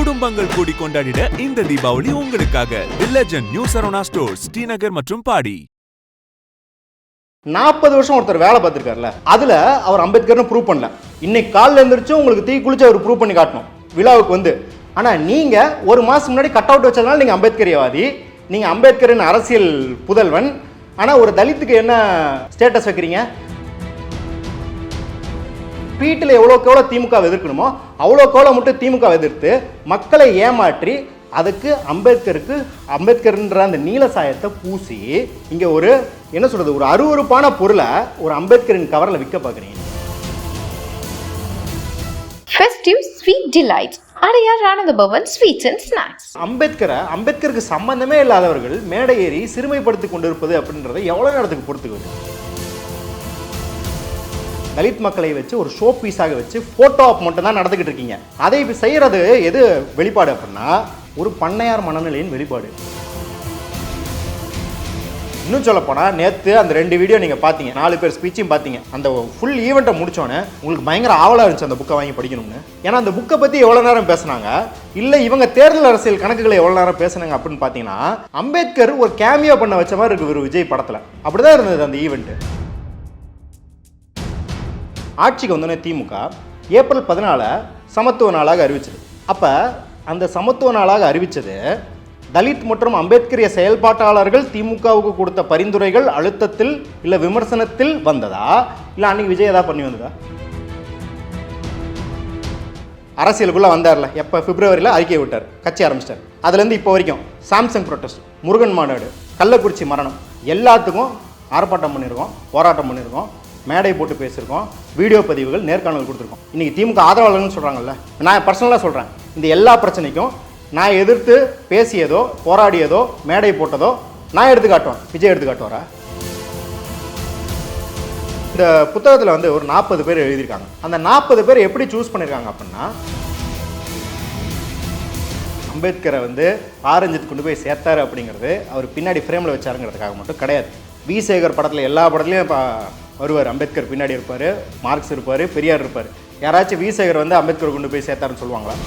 குடும்பங்கள் கூடி கொண்டாடிட இந்த தீபாவளி உங்களுக்காக the legend new Saravana stores, Srinagar மற்றும் பாடி. 40 வருஷம் ஒருத்தர் வேலை பார்த்துருக்காருல, அதுல அவர் அம்பேத்கர்னு ப்ரூவ் பண்ணல. இன்னைக்கு காலில் எழுந்திரிச்சு உங்களுக்கு தீ குளிச்சு அவர் ப்ரூவ் பண்ணி காட்டணும் விழாவுக்கு வந்து. ஆனா நீங்க ஒரு மாசம் முன்னாடி கட் அவுட் வச்சதுனால நீங்க அம்பேத்கரியவாதி, நீங்க அம்பேத்கரின் அரசியல் புதல்வன். ஆனா ஒரு தலித்துக்கு என்ன ஸ்டேட்டஸ் வைக்கிறீங்க? ட்வீட்டில் எவ்வளோக்கு எவ்வளோ திமுக எதிர்க்கணுமோ அவ்வளோக்கு எவ்வளோ மட்டும் திமுக எதிர்த்து மக்களை ஏமாற்றி அதுக்கு அம்பேத்கர்ன்ற அந்த நீல சாயத்தை பூசி இங்கே ஒரு என்ன சொல்றது, ஒரு அருவருப்பான பொருளை ஒரு அம்பேத்கரின் கவரில் விற்க பார்க்குறீங்க. Festive sweet delights. Adyar Ananda Pawan sweets and snacks. அம்பேத்கருக்கு சம்பந்தமே இல்லாதவர்கள் மேடை ஏறி சிறுமைப்படுத்தி கொண்டிருப்பது அப்படின்றத எவ்வளோ நேரத்துக்கு பொறுத்துக்குது? தலித் மக்களை வச்சு ஒரு ஷோ பீஸாக வச்சு போட்டோ ஆப் மட்டும் தான் நடந்துகிட்டு இருக்கீங்க. அதை செய்யறது எது வெளிப்பாடு அப்படின்னா ஒரு பண்ணையார் மனநிலையின் வெளிப்பாடு. இன்னும் சொல்ல போனா நேற்று அந்த 2 வீடியோ நீங்க பாத்தீங்க, 4 பேர் ஸ்பீச்சும் பாத்தீங்க. அந்த ஃபுல் ஈவெண்ட்டை முடிச்சோன்னே உங்களுக்கு பயங்கர ஆவலா இருந்துச்சு அந்த புக்கை வாங்கி படிக்கணும்னு. ஏன்னா அந்த புக்கை பத்தி எவ்வளவு நேரம் பேசினாங்க, இல்ல இவங்க தேர்தல் அரசியல் கணக்குகளை எவ்வளவு நேரம் பேசினாங்க அப்படின்னு பாத்தீங்கன்னா அம்பேத்கர் ஒரு கேமியோ பண்ண வச்ச மாதிரி இருக்கு ஒரு விஜய் படத்துல. அப்படிதான் இருந்தது அந்த ஈவெண்ட். ஆட்சிக்கு வந்தோடனே திமுக ஏப்ரல் 14 சமத்துவ நாளாக அறிவிச்சது. அப்ப அந்த சமத்துவ நாளாக அறிவிச்சது தலித் மற்றும் அம்பேத்கரிய செயல்பாட்டாளர்கள் திமுகவுக்கு கொடுத்த பரிந்துரைகள் அழுத்தத்தில் இல்ல விமர்சனத்தில் வந்ததா, இல்ல அன்னைக்கு விஜய் ஏதாவது பண்ணி வந்ததா? அரசியலுக்குள்ள வந்தார்ல, எப்ப பிப்ரவரியில் அறிக்கை விட்டார், கட்சி ஆரம்பிச்சிட்டார். அதுல இருந்து இப்போ வரைக்கும் சாம்சங் ப்ரொட்டஸ்ட், முருகன் மாநாடு, கள்ளக்குறிச்சி மரணம், எல்லாத்துக்கும் ஆர்ப்பாட்டம் பண்ணியிருக்கோம், போராட்டம் பண்ணியிருக்கோம், மேடை போட்டு பேசியிருக்கோம், வீடியோ பதிவுகள், நேர்காணல் கொடுத்துருக்கோம். இன்னைக்கு திமுக ஆதரவாளர்கள்னு சொல்றாங்கல்ல, நான் பர்சனலாக சொல்றேன், இந்த எல்லா பிரச்சனைக்கும் நான் எதிர்த்து பேசியதோ போராடியதோ மேடை போட்டதோ நான் எடுத்து காட்டுவேன், விஜய் எடுத்து காட்டுவாரா? இந்த புத்தகத்தில் வந்து ஒரு 40 பேர் எழுதியிருக்காங்க. அந்த 40 பேர் எப்படி சூஸ் பண்ணியிருக்காங்க அப்படின்னா, அம்பேத்கரை வந்து ஆரஞ்சித்து கொண்டு போய் சேர்த்தாரு அப்படிங்கிறது அவர் பின்னாடி ஃப்ரேமில் வச்சாருங்கிறதுக்காக மட்டும் கிடையாது. வி சேகர் படத்தில் எல்லா படத்துலையும் வருவார், அம்பேத்கர் பின்னாடி இருப்பார், மார்க்ஸ் இருப்பார், பெரியார் இருப்பார். யாராச்சும் வி சேகர் வந்து அம்பேத்கர் கொண்டு போய் சேர்த்தாருன்னு சொல்லுவாங்களா?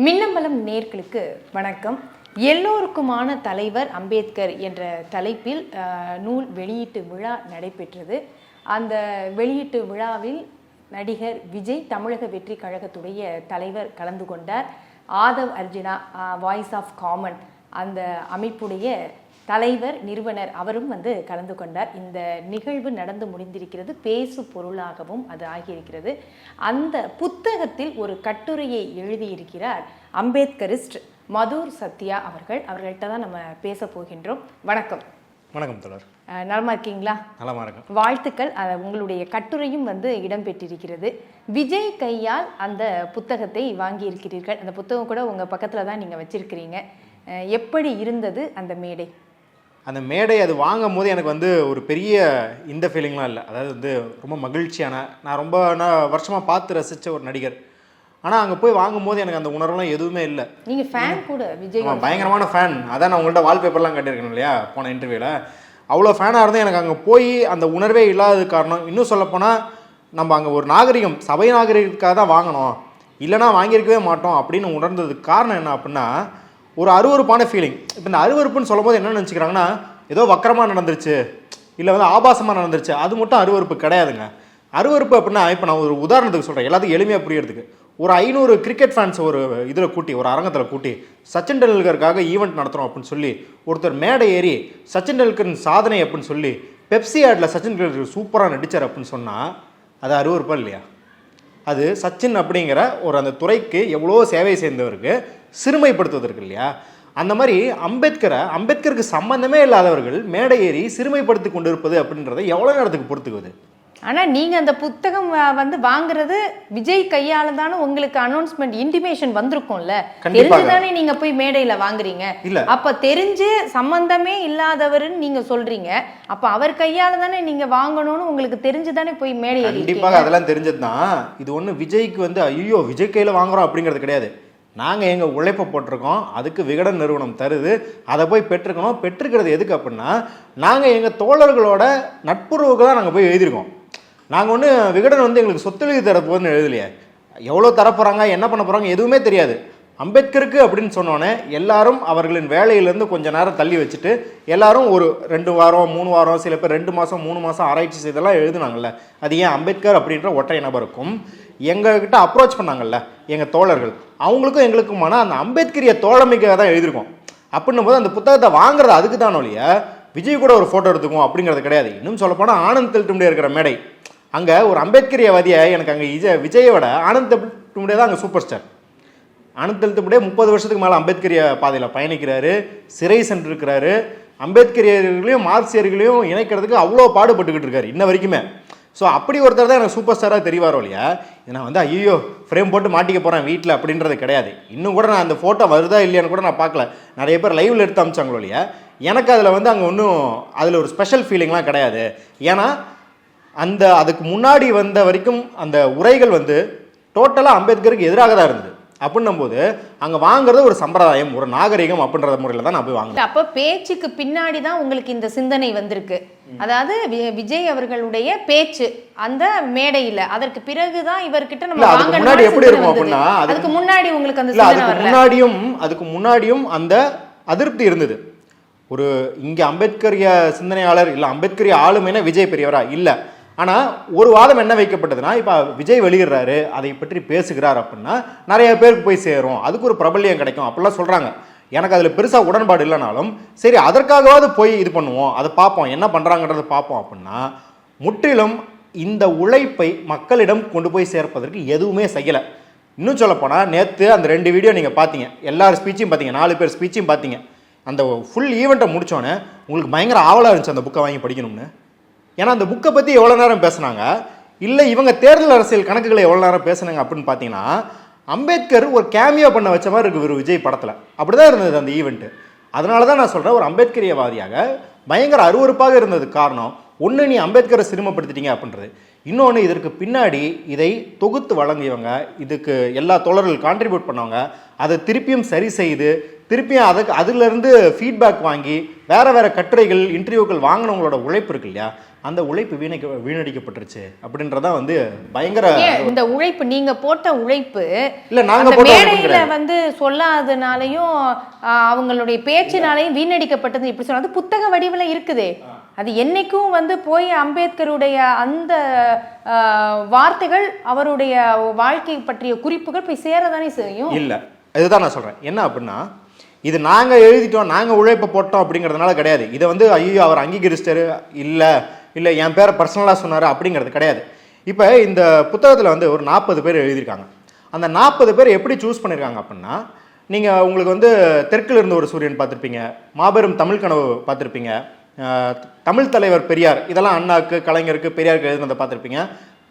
மின்னம்பலம் நேர்களுக்கு வணக்கம். எல்லோருக்குமான தலைவர் அம்பேத்கர் என்ற தலைப்பில் நூல் வெளியீட்டு விழா நடைபெற்றது. அந்த வெளியீட்டு விழாவில் நடிகர் விஜய், தமிழக வெற்றி கழகத்துடைய தலைவர் கலந்து கொண்டார். Aadhav Arjuna, voice of common அந்த அமைப்புடைய தலைவர் நிறுவனர் அவரும் வந்து கலந்து கொண்டார். இந்த நிகழ்வு நடந்து முடிந்திருக்கிறது, பேசு பொருளாகவும் அது ஆகியிருக்கிறது. அந்த புத்தகத்தில் ஒரு கட்டுரையை எழுதியிருக்கிறார் அம்பேத்கரிஸ்ட் மதுர் சத்யா அவர்கள்ட்ட தான் நம்ம பேச போகின்றோம். வணக்கம். வணக்கம் தோழர். நலமா இருக்கீங்களா? நலமா இருக்கும். வாழ்த்துக்கள். உங்களுடைய கட்டுரையும் வந்து இடம்பெற்றிருக்கிறது. விஜய் கையால் அந்த புத்தகத்தை வாங்கியிருக்கிறீர்கள். அந்த புத்தகம் கூட உங்கள் பக்கத்தில் தான் நீங்கள் வச்சிருக்கிறீங்க. எப்படி இருந்தது அந்த மேடை? அந்த மேடை அது வாங்கும் போது எனக்கு வந்து ஒரு பெரிய இந்த ஃபீலிங்லாம் இல்லை. அதாவது வந்து ரொம்ப மகிழ்ச்சியான, நான் வருஷமாக பார்த்து ரசித்த ஒரு நடிகர். ஆனால் அங்கே போய் வாங்கும் போது எனக்கு அந்த உணர்வுலாம் எதுவுமே இல்லை. நீங்கள் ஃபேன் கூட விஜய்? பயங்கரமான ஃபேன். அதான் நான் உங்கள்கிட்ட வால்பேப்பர்லாம் கட்டியிருக்கேன் இல்லையா போன இன்டர்வியூவில். அவ்வளோ ஃபேனாக இருந்தேன். எனக்கு அங்கே போய் அந்த உணர்வே இல்லாதது காரணம், இன்னும் சொல்லப்போனால் நம்ம அங்கே ஒரு நாகரிகம், சபை நாகரிகத்துக்காக தான் வாங்கணும், இல்லைனா வாங்கியிருக்கவே மாட்டோம் அப்படின்னு உணர்ந்ததுக்கு காரணம் என்ன அப்படின்னா ஒரு அருவருப்பான ஃபீலிங். இப்போ இந்த அருவருப்புன்னு சொல்லும் போது என்ன நினச்சிக்கிறாங்கன்னா ஏதோ வக்கரமாக நடந்துருச்சு, இல்லை வந்து ஆபாசமாக நடந்துருச்சு, அது மட்டும் அருவருப்பு கிடையாதுங்க. அருவருப்பு அப்படின்னா இப்போ நான் ஒரு உதாரணத்துக்கு சொல்கிறேன், எல்லாத்துக்கும் எளிமையாக புரியறதுக்கு. ஒரு 500 கிரிக்கெட் ஃபேன்ஸ் ஒரு இதில் கூட்டி, ஒரு அரங்கத்தில் கூட்டி சச்சின் டெண்டுல்கருக்காக ஈவெண்ட் நடத்துகிறோம் அப்படின்னு சொல்லி ஒருத்தர் மேடை ஏறி சச்சின் டெண்டுல்கரின் சாதனை அப்படின்னு சொல்லி பெப்சி ஆடில் சச்சின் டெண்டுல்கர் சூப்பராக நடித்தார் அப்படின்னு சொன்னால் அது அருவருப்பா இல்லையா? அது சச்சின் அப்படிங்கிற ஒரு அந்த துறைக்கு எவ்வளோ சேவை செய்தவருக்கு சிறுமைப்படுத்துவதற்கு இல்லையா? அந்த மாதிரி அம்பேத்கருக்கு சம்பந்தமே இல்லாதவர்கள் மேடை ஏறி சிறுமைப்படுத்தி கொண்டிருப்பது அப்படின்றத எவ்வளோ நேரத்துக்கு பொறுத்துக்குவது? ஆனா நீங்க அந்த புத்தகம் வந்து வாங்குறது விஜய் கையால தானே உங்களுக்கு அனௌன்ஸ்மெண்ட் இன்டிமேஷன் வந்திருக்கும்ல, தெரிஞ்சுதானே நீங்க போய் மேடையில வாங்குறீங்க. அப்ப தெரிஞ்சு சம்பந்தமே இல்லாதவருன்னு நீங்க சொல்றீங்க, அப்ப அவர் கையால தானே நீங்க வாங்கணும்னு உங்களுக்கு தெரிஞ்சுதானே போய் மேடை ஏறி. கண்டிப்பாக அதெல்லாம் தெரிஞ்சதுதான். இது ஒண்ணு விஜய்க்கு வந்து ஐயோ விஜய் கையில வாங்குறோம் அப்படிங்கிறது கிடையாது. நாங்கள் எங்கள் உழைப்பை போட்டிருக்கோம், அதுக்கு விகடன் நிறுவனம் தருது, அதை போய் பெற்றுக்கணும். பெற்றுக்கிறது எதுக்கு அப்படின்னா நாங்கள் எங்கள் தோழர்களோட நட்புறவுக்கு தான் நாங்கள் போய் எழுதியிருக்கோம். நாங்கள் ஒன்று விகடன் வந்து எங்களுக்கு சொத்தெழுதி தரப்போகுதுன்னு எழுதலையே, எவ்வளோ தரப்போகிறாங்க என்ன பண்ண போகிறாங்க எதுவுமே தெரியாது. அம்பேத்கருக்கு அப்படின்னு சொன்னோன்னே எல்லாரும் அவர்களின் வேலையிலேருந்து கொஞ்சம் நேரம் தள்ளி வச்சுட்டு எல்லாரும் ஒரு 2 வாரம் 3 வாரம் சில பேர் 2 மாதம் 3 மாதம் ஆராய்ச்சி செய்தெல்லாம் எழுதுனாங்கல்ல. அது ஏன் அம்பேத்கர் அப்படின்ற ஒற்றை நபருக்கும் எங்ககிட்ட அப்ரோச் பண்ணாங்கல்ல எங்கள் தோழர்கள், அவங்களுக்கும் எங்களுக்குமான அந்த அம்பேத்கரிய தோழமைக்காக தான் எழுதியிருக்கோம். அப்படின்னும் போது அந்த புத்தகத்தை வாங்குறது அதுக்கு தான் ஒழிய விஜய் கூட ஒரு ஃபோட்டோ எடுத்துக்கும் அப்படிங்கிறது கிடையாது. இன்னும் சொல்லப்போனால் ஆனந்த் தெல்டும்டே இருக்கிற மேடை, அங்கே ஒரு அம்பேத்கரியவாதியை எனக்கு அங்கே விஜயை விட ஆனந்த் தெல்டும்டே தான் அங்கே சூப்பர் ஸ்டார். ஆனந்த் தெல்டும்டே 30 வருஷத்துக்கு மேலே அம்பேத்கரிய பாதையில் பயணிக்கிறாரு, சிறை சென்றிருக்கிறாரு, அம்பேத்கரியர்களையும் மார்க்சியர்களையும் இணைக்கிறதுக்கு அவ்வளோ பாடுபட்டுக்கிட்டு இருக்காரு இன்ன வரைக்குமே. ஸோ அப்படி ஒருத்தர் தான் எனக்கு சூப்பர் ஸ்டாராக தெரிவாரோ இல்லையா. நான் வந்து ஐயோ ஃப்ரேம் போட்டு மாட்டிக்க போகிறேன் வீட்டில் அப்படின்றது கிடையாது. இன்னும் கூட நான் அந்த ஃபோட்டோ வருதா இல்லையான்னு கூட நான் பார்க்கல. நிறைய பேர் லைவில் எடுத்து அமிச்சாங்களோ இல்லையா, எனக்கு அதில் வந்து அங்கே ஒன்றும் அதில் ஒரு ஸ்பெஷல் ஃபீலிங்லாம் கிடையாது. ஏன்னா அதுக்கு முன்னாடி வந்த வரைக்கும் அந்த உரைகள் வந்து டோட்டலாக அம்பேத்கருக்கு எதிராக தான் இருந்தது. அப்படின்னும் போது அங்கே வாங்குறது ஒரு சம்பிரதாயம், ஒரு நாகரிகம் அப்படின்ற முறையில் தான் நான் போய் வாங்குறேன். அப்போ பேச்சுக்கு பின்னாடி தான் உங்களுக்கு இந்த சிந்தனை வந்திருக்கு. அதாவது விஜய் அவர்களுடைய பேச்சு அந்த மேடையில், அதற்கு பிறகுதான் இவர்கிட்ட நம்ம வாங்கணும். முன்னாடி எப்படி இருக்கும் அப்படின்னா அதுக்கு முன்னாடி உங்களுக்கு அந்த அதுக்கு முன்னாடியும் அந்த அதிருப்தி இருந்தது. ஒரு இங்கே அம்பேத்கரிய சிந்தனையாளர் இல்லை அம்பேத்கரிய ஆளுமைனா விஜய் பெரியவரா இல்லை. ஆனால் ஒரு வாதம் என்ன வைக்கப்பட்டதுன்னா, இப்போ விஜய் வெளியிடுறாரு அதை பற்றி பேசுகிறார் அப்படின்னா நிறைய பேருக்கு போய் சேரும், அதுக்கு ஒரு பிரபல்யம் கிடைக்கும் அப்படிலாம் சொல்கிறாங்க. எனக்கு அதில் பெருசாக உடன்பாடு இல்லைனாலும் சரி அதற்காகவாவது போய் இது பண்ணுவோம், அதை பார்ப்போம் என்ன பண்ணுறாங்கன்றதை பார்ப்போம் அப்படின்னா முற்றிலும் இந்த உழைப்பை மக்களிடம் கொண்டு போய் சேர்ப்பதற்கு எதுவுமே செய்யலை. இன்னும் சொல்லப்போனால் நேற்று அந்த 2 வீடியோ நீங்கள் பார்த்தீங்க, எல்லார் ஸ்பீச்சையும் பார்த்தீங்க, 4 பேர் ஸ்பீச்சையும் பார்த்தீங்க. அந்த ஃபுல் ஈவெண்ட்டை முடித்தோன்னே உங்களுக்கு பயங்கர ஆவலாக இருந்துச்சு அந்த புக்கை வாங்கி படிக்கணும்னு. ஏன்னா அந்த புக்கை பற்றி எவ்வளோ நேரம் பேசுனாங்க, இல்லை இவங்க தேர்தல் அரசியல் கணக்குகளை எவ்வளோ நேரம் பேசுனாங்க அப்படின்னு பார்த்தீங்கன்னா அம்பேத்கர் ஒரு கேமியோ பண்ண வச்ச மாதிரி இருக்குது ஒரு விஜய் படத்தில். அப்படி தான் இருந்தது அந்த ஈவெண்ட்டு. அதனால தான் நான் சொல்கிறேன், ஒரு அம்பேத்கரியவாதியாக பயங்கர அருவருப்பாக இருந்தது. காரணம் ஒன்று, நீ அம்பேத்கரை சிறுமப்படுத்திட்டீங்க அப்படின்றது. இன்னொன்று, இதற்கு பின்னாடி இதை தொகுத்து வழங்கியவங்க, இதுக்கு எல்லா தோழர்கள் கான்ட்ரிபியூட் பண்ணவங்க, அதை திருப்பியும் சரி செய்து திருப்பியும் அதிலிருந்து ஃபீட்பேக் வாங்கி வேறு கட்டுரைகள் இன்டர்வியூக்கள் வாங்கினவங்களோட உழைப்பு இருக்கு இல்லையா, அந்த உழைப்பு வீணடிக்கப்பட்டுருச்சு அப்படின்றதான் வந்து பயங்கர. இந்த உழைப்பு நீங்க போட்ட உழைப்பு இல்ல நாங்க மேடையில வந்து சொல்லாதனாலையும் அவங்களுடைய பேச்சினாலையும் வீணடிக்கப்பட்டது இப்படி சொன்னா புத்தக வடிவில் இருக்குதே, அது என்னைக்கும் வந்து போய் அம்பேத்கருடைய அந்த வார்த்தைகள் அவருடைய வாழ்க்கை பற்றிய குறிப்புகள் போய் சேரதானே செய்யும். இல்ல இதுதான் நான் சொல்றேன். என்ன அப்படின்னா, இது நாங்கள் எழுதிட்டோம் நாங்கள் உழைப்பை போட்டோம் அப்படிங்கிறதுனால கிடையாது. இதை வந்து ஐயோ அவர் அங்கீகரிச்சிட்டாரு இல்லை என் பேரை பர்சனலாக சொன்னார் அப்படிங்கிறது கிடையாது. இப்போ இந்த புத்தகத்தில் வந்து ஒரு 40 பேர் எழுதியிருக்காங்க. அந்த 40 பேர் எப்படி சூஸ் பண்ணியிருக்காங்க அப்படின்னா, நீங்கள் உங்களுக்கு வந்து தெற்கில் இருந்த ஒரு சூரியன் பார்த்துருப்பீங்க, மாபெரும் தமிழ் கனவு பார்த்துருப்பீங்க, தமிழ் தலைவர் பெரியார், இதெல்லாம் அண்ணாக்கு கலைஞருக்கு பெரியாருக்கு எழுதுனதை பார்த்துருப்பீங்க.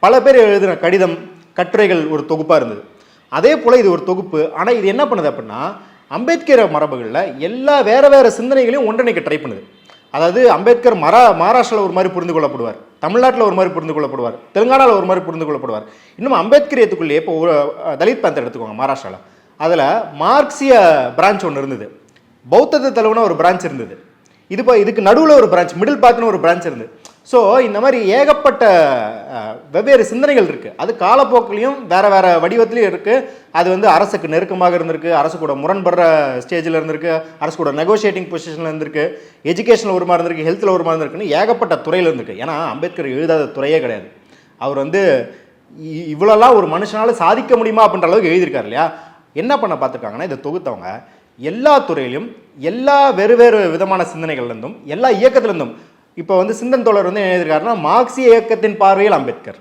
பல பேர் எழுதின கடிதம் கட்டுரைகள் ஒரு தொகுப்பாக இருந்தது. அதே போல் இது ஒரு தொகுப்பு. ஆனால் இது என்ன பண்ணுது அப்படின்னா, அம்பேத்கர் மரபுகளில் எல்லா வேறு சிந்தனைகளையும் ஒன்றிணைக்க ட்ரை பண்ணுது. அதாவது அம்பேத்கர் மகாராஷ்டிராவில் ஒரு மாதிரி புரிந்து கொள்ளப்படுவார், தமிழ்நாட்டில் ஒரு மாதிரி புரிந்து கொள்ளப்படுவார், தெலுங்கானாவில் ஒரு மாதிரி புரிந்து கொள்ளப்படுவார். இன்னும் அம்பேத்கரியத்துக்குள்ளேயே இப்போ ஒரு தலித் பேந்தர் எடுத்துக்கோங்க மகாராஷ்டிராவில், அதில் மார்க்சிய பிரான்ச் ஒன்று இருந்தது, பௌத்தத்தை தழுவுன ஒரு பிரான்ச் இருந்தது, இதுக்கு நடுவில் ஒரு பிரான்ச், மிடில் பார்ட்னு ஒரு பிரான்ச் இருந்தது. ஸோ இந்த மாதிரி ஏகப்பட்ட வெவ்வேறு சிந்தனைகள் இருக்குது. அது காலப்போக்கிலையும் வேறு வடிவத்துலையும் இருக்குது. அது வந்து அரசுக்கு நெருக்கமாக இருந்திருக்கு, அரசு கூட முரண்படுற ஸ்டேஜில் இருந்திருக்கு, அரசு கூட நெகோஷியேட்டிங் பொசிஷனில் இருந்திருக்கு, எஜுகேஷனில் ஒரு மாதிரி இருந்திருக்கு, ஹெல்த்தில் ஒரு மாதிரி இருந்திருக்குன்னு ஏகப்பட்ட துறையில் இருந்திருக்கு. ஏன்னா அம்பேத்கர் எழுதாத துறையே கிடையாது. அவர் வந்து இவ்வளோலாம் ஒரு மனுஷனால் சாதிக்க முடியுமா அப்படின்ற அளவுக்கு எழுதியிருக்காரு இல்லையா. என்ன பண்ண பார்த்துருக்காங்கன்னா, இதை தொகுத்தவங்க எல்லா துறையிலும் எல்லா வெவ்வேறு விதமான சிந்தனைகள்லேருந்தும் எல்லா இயக்கத்திலேருந்தும், இப்போ வந்து சிந்தன் தோழர் வந்து என்ன எழுதியிருக்காருன்னா, மார்க்சிய இயக்கத்தின் பார்வையில் அம்பேத்கர்,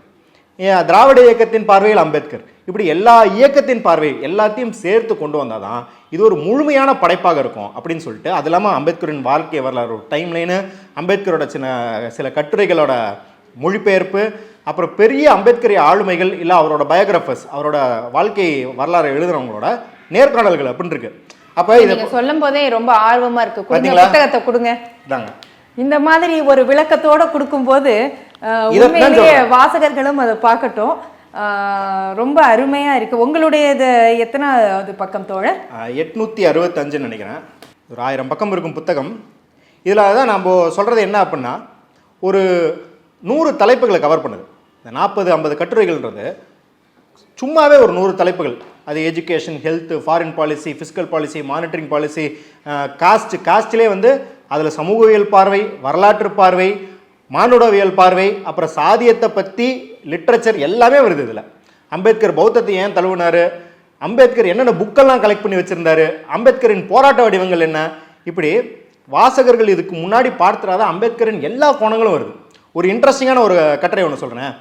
திராவிட இயக்கத்தின் பார்வையில் அம்பேத்கர், இப்படி எல்லா இயக்கத்தின் பார்வை எல்லாத்தையும் சேர்த்து கொண்டு வந்தால் தான் இது ஒரு முழுமையான படைப்பாக இருக்கும் அப்படின்னு சொல்லிட்டு, அது இல்லாமல் அம்பேத்கரின் வாழ்க்கை வரலாறு ஒரு டைம்லைனு, அம்பேத்கரோட சில கட்டுரைகளோட மொழிபெயர்ப்பு, அப்புறம் பெரிய அம்பேத்கரிய ஆளுமைகள் இல்லை அவரோட பயோகிராஃபர்ஸ், அவரோட வாழ்க்கை வரலாறு எழுதுறவங்களோட நேர்காணல்கள் அப்படின்னு இருக்கு. அப்போ இதை சொல்லும் போதே ரொம்ப ஆர்வமா இருக்கு. புத்தகத்தை கொடுங்க. இந்த மாதிரி ஒரு விளக்கத்தோட கொடுக்கும்போது உண்மையிலேயே வாசகர்களும் அதை பார்க்கட்டும். ரொம்ப அருமையா இருக்கு. உங்களுடைய எத்தனாவது பக்கம் தோழர்? 865 நினைக்கிறேன். ஒரு 1000 பக்கம் இருக்கும் புத்தகம். இதில் தான் நம்ம சொல்றது என்ன அப்படின்னா, ஒரு 100 தலைப்புகளை கவர் பண்ணுது. இந்த 40-50 கட்டுரைகள்ன்றது சும்மாவே ஒரு 100 தலைப்புகள். அது education, health, foreign policy, fiscal policy, monitoring policy, காஸ்ட்லேயே வந்து அதில் சமூகவியல் பார்வை, வரலாற்று பார்வை, மானுடவியல் பார்வை, அப்புறம் சாதியத்தை பற்றி லிட்ரேச்சர் எல்லாமே வருது இதில். அம்பேத்கர் பௌத்தத்தை ஏன் தழுவினார், அம்பேத்கர் என்னென்ன புக்கெல்லாம் கலெக்ட் பண்ணி வச்சுருந்தாரு, அம்பேத்கரின் போராட்ட வடிவங்கள் என்ன, இப்படி வாசகர்கள் இதுக்கு முன்னாடி பார்த்துறாத அம்பேத்கரின் எல்லா கோணங்களும் வருது. ஒரு இன்ட்ரெஸ்டிங்கான ஒரு கட்டுரை ஒன்று சொல்கிறேன்.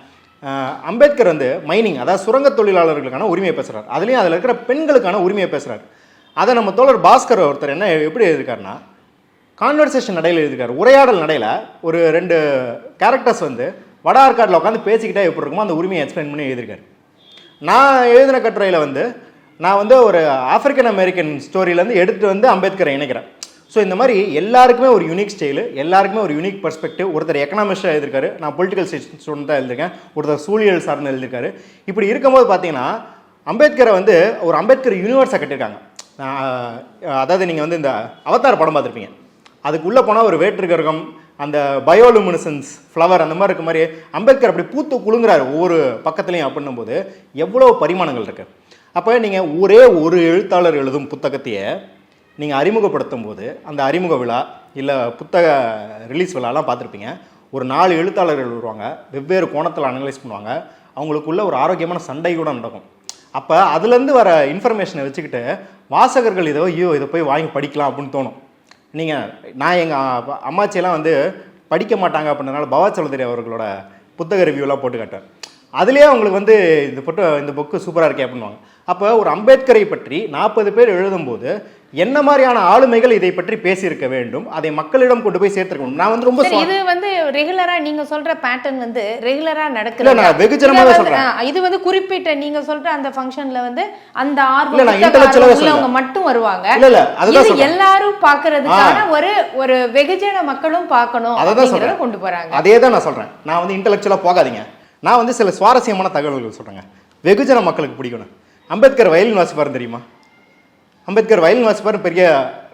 அம்பேத்கர் வந்து மைனிங், அதாவது சுரங்க தொழிலாளர்களுக்கான உரிமையை பேசுகிறார். அதுலேயும் அதில் இருக்கிற பெண்களுக்கான உரிமையை பேசுகிறார். அதை நம்ம தோழர் பாஸ்கர் ஒருத்தர் என்ன எப்படி எழுதியிருக்காருன்னா, கான்வர்சேஷன் நடையில் எழுதியிருக்காரு. உரையாடல் நடையில் ஒரு 2 கேரக்டர்ஸ் வந்து வட ஆற்காட்டில் உட்காந்து பேசிக்கிட்டே எப்படி இருக்குமோ அந்த உரிமையை எக்ஸ்பிளைன் பண்ணி எழுதியிருக்காரு. நான் எழுதின கட்டுரையில் வந்து நான் வந்து ஒரு ஆப்பிரிக்கன் அமெரிக்கன் ஸ்டோரியிலேருந்து எடுத்துகிட்டு வந்து அம்பேத்கரை இணைக்கிறேன். ஸோ இந்த மாதிரி எல்லாருக்குமே ஒரு யூனிக் ஸ்டைலு, எல்லாருக்குமே ஒரு யூனிக் பர்ஸ்பெக்டிவ். ஒருத்தர் எக்கனாமிஸ்டாக எழுதியிருக்காரு, நான் பொலிட்டிக்கல் ஸ்டூடெண்ட் தான் எழுதியிருக்கேன், ஒருத்தர் சூழியல் சார்ந்து எழுதியிருக்காரு. இப்படி இருக்கும்போது பார்த்தீங்கன்னா அம்பேத்கரை வந்து ஒரு அம்பேத்கர் யூனிவர்ஸை கட்டியிருக்காங்க. அதாவது நீங்கள் வந்து இந்த அவதார் படம் பார்த்துருப்பீங்க, அதுக்குள்ளே போனால் ஒரு வேற்று கிரகம், அந்த பயோலுமினசன்ஸ் ஃப்ளவர் அந்த மாதிரி இருக்க மாதிரி அம்பேத்கர் அப்படி பூத்து குலுங்குறாரு ஒவ்வொரு பக்கத்துலையும். அப்படின்னும் போது எவ்வளோ பரிமாணங்கள் இருக்குது. அப்போ நீங்கள் ஒரே ஒரு எழுத்தாளர் எழுதும் புத்தகத்தையே நீங்கள் அறிமுகப்படுத்தும் போது, அந்த அறிமுக விழா இல்லை புத்தக ரிலீஸ் விழாலாம் பார்த்துருப்பீங்க, ஒரு 4 எழுத்தாளர்கள் வருவாங்க, வெவ்வேறு கோணத்தில் அனலைஸ் பண்ணுவாங்க, அவங்களுக்குள்ள ஒரு ஆரோக்கியமான சண்டை கூட நடக்கும். அப்போ அதுலேருந்து வர இன்ஃபர்மேஷனை வச்சுக்கிட்டு வாசகர்கள் இதை போய் வாங்கி படிக்கலாம் அப்படின்னு தோணும். நான் எங்கள் அம்மாச்சியெல்லாம் வந்து படிக்க மாட்டாங்க அப்படின்றனால பவா சௌதரி அவர்களோட புத்தக ரிவ்யூலாம் போட்டு காட்டார். அதுலேயே அவங்களுக்கு வந்து இந்த புக்கு சூப்பராக இருக்கே அப்படின்வாங்க. அப்போ ஒரு அம்பேத்கரை பற்றி 40 பேர் எழுதும்போது என்ன மாதிரியான ஆளுமைகள் இதை பற்றி பேசியிருக்க வேண்டும், அதை மக்களிடம் கொண்டு போய் சேர்த்திருக்கணும். நான் வந்து ரொம்ப இது வந்து ரெகுலரா நீங்க சொல்ற பேட்டர்ன் வந்து ரெகுலரா நடக்கல. நான் வெகுஜனமாவே சொல்றேன். இது வந்து குறிப்பிட்ட நீங்க சொல்ற அந்த ஃபங்க்ஷன்ல வந்து அந்த ஆர்வம் மட்டும் வருவாங்க. இது எல்லாரும் பார்க்கிறதுக்கான ஒரு வெகுஜன மக்களும் பார்க்கணும் அப்படிங்கறத கொண்டு போறாங்க. அதே தான் நான் சொல்றேன். நான் வந்து இன்டெலெக்சுவலா போகாதீங்க. நான் வந்து சில சுவாரஸ்யமான தகவல்கள் சொல்றேங்க. வெகுஜன மக்களுக்கு பிடிக்கணும். அம்பேத்கர் வயலின் வாசிப்பார் தெரியுமா? அம்பேத்கர் வயலின் வாசிப்பார்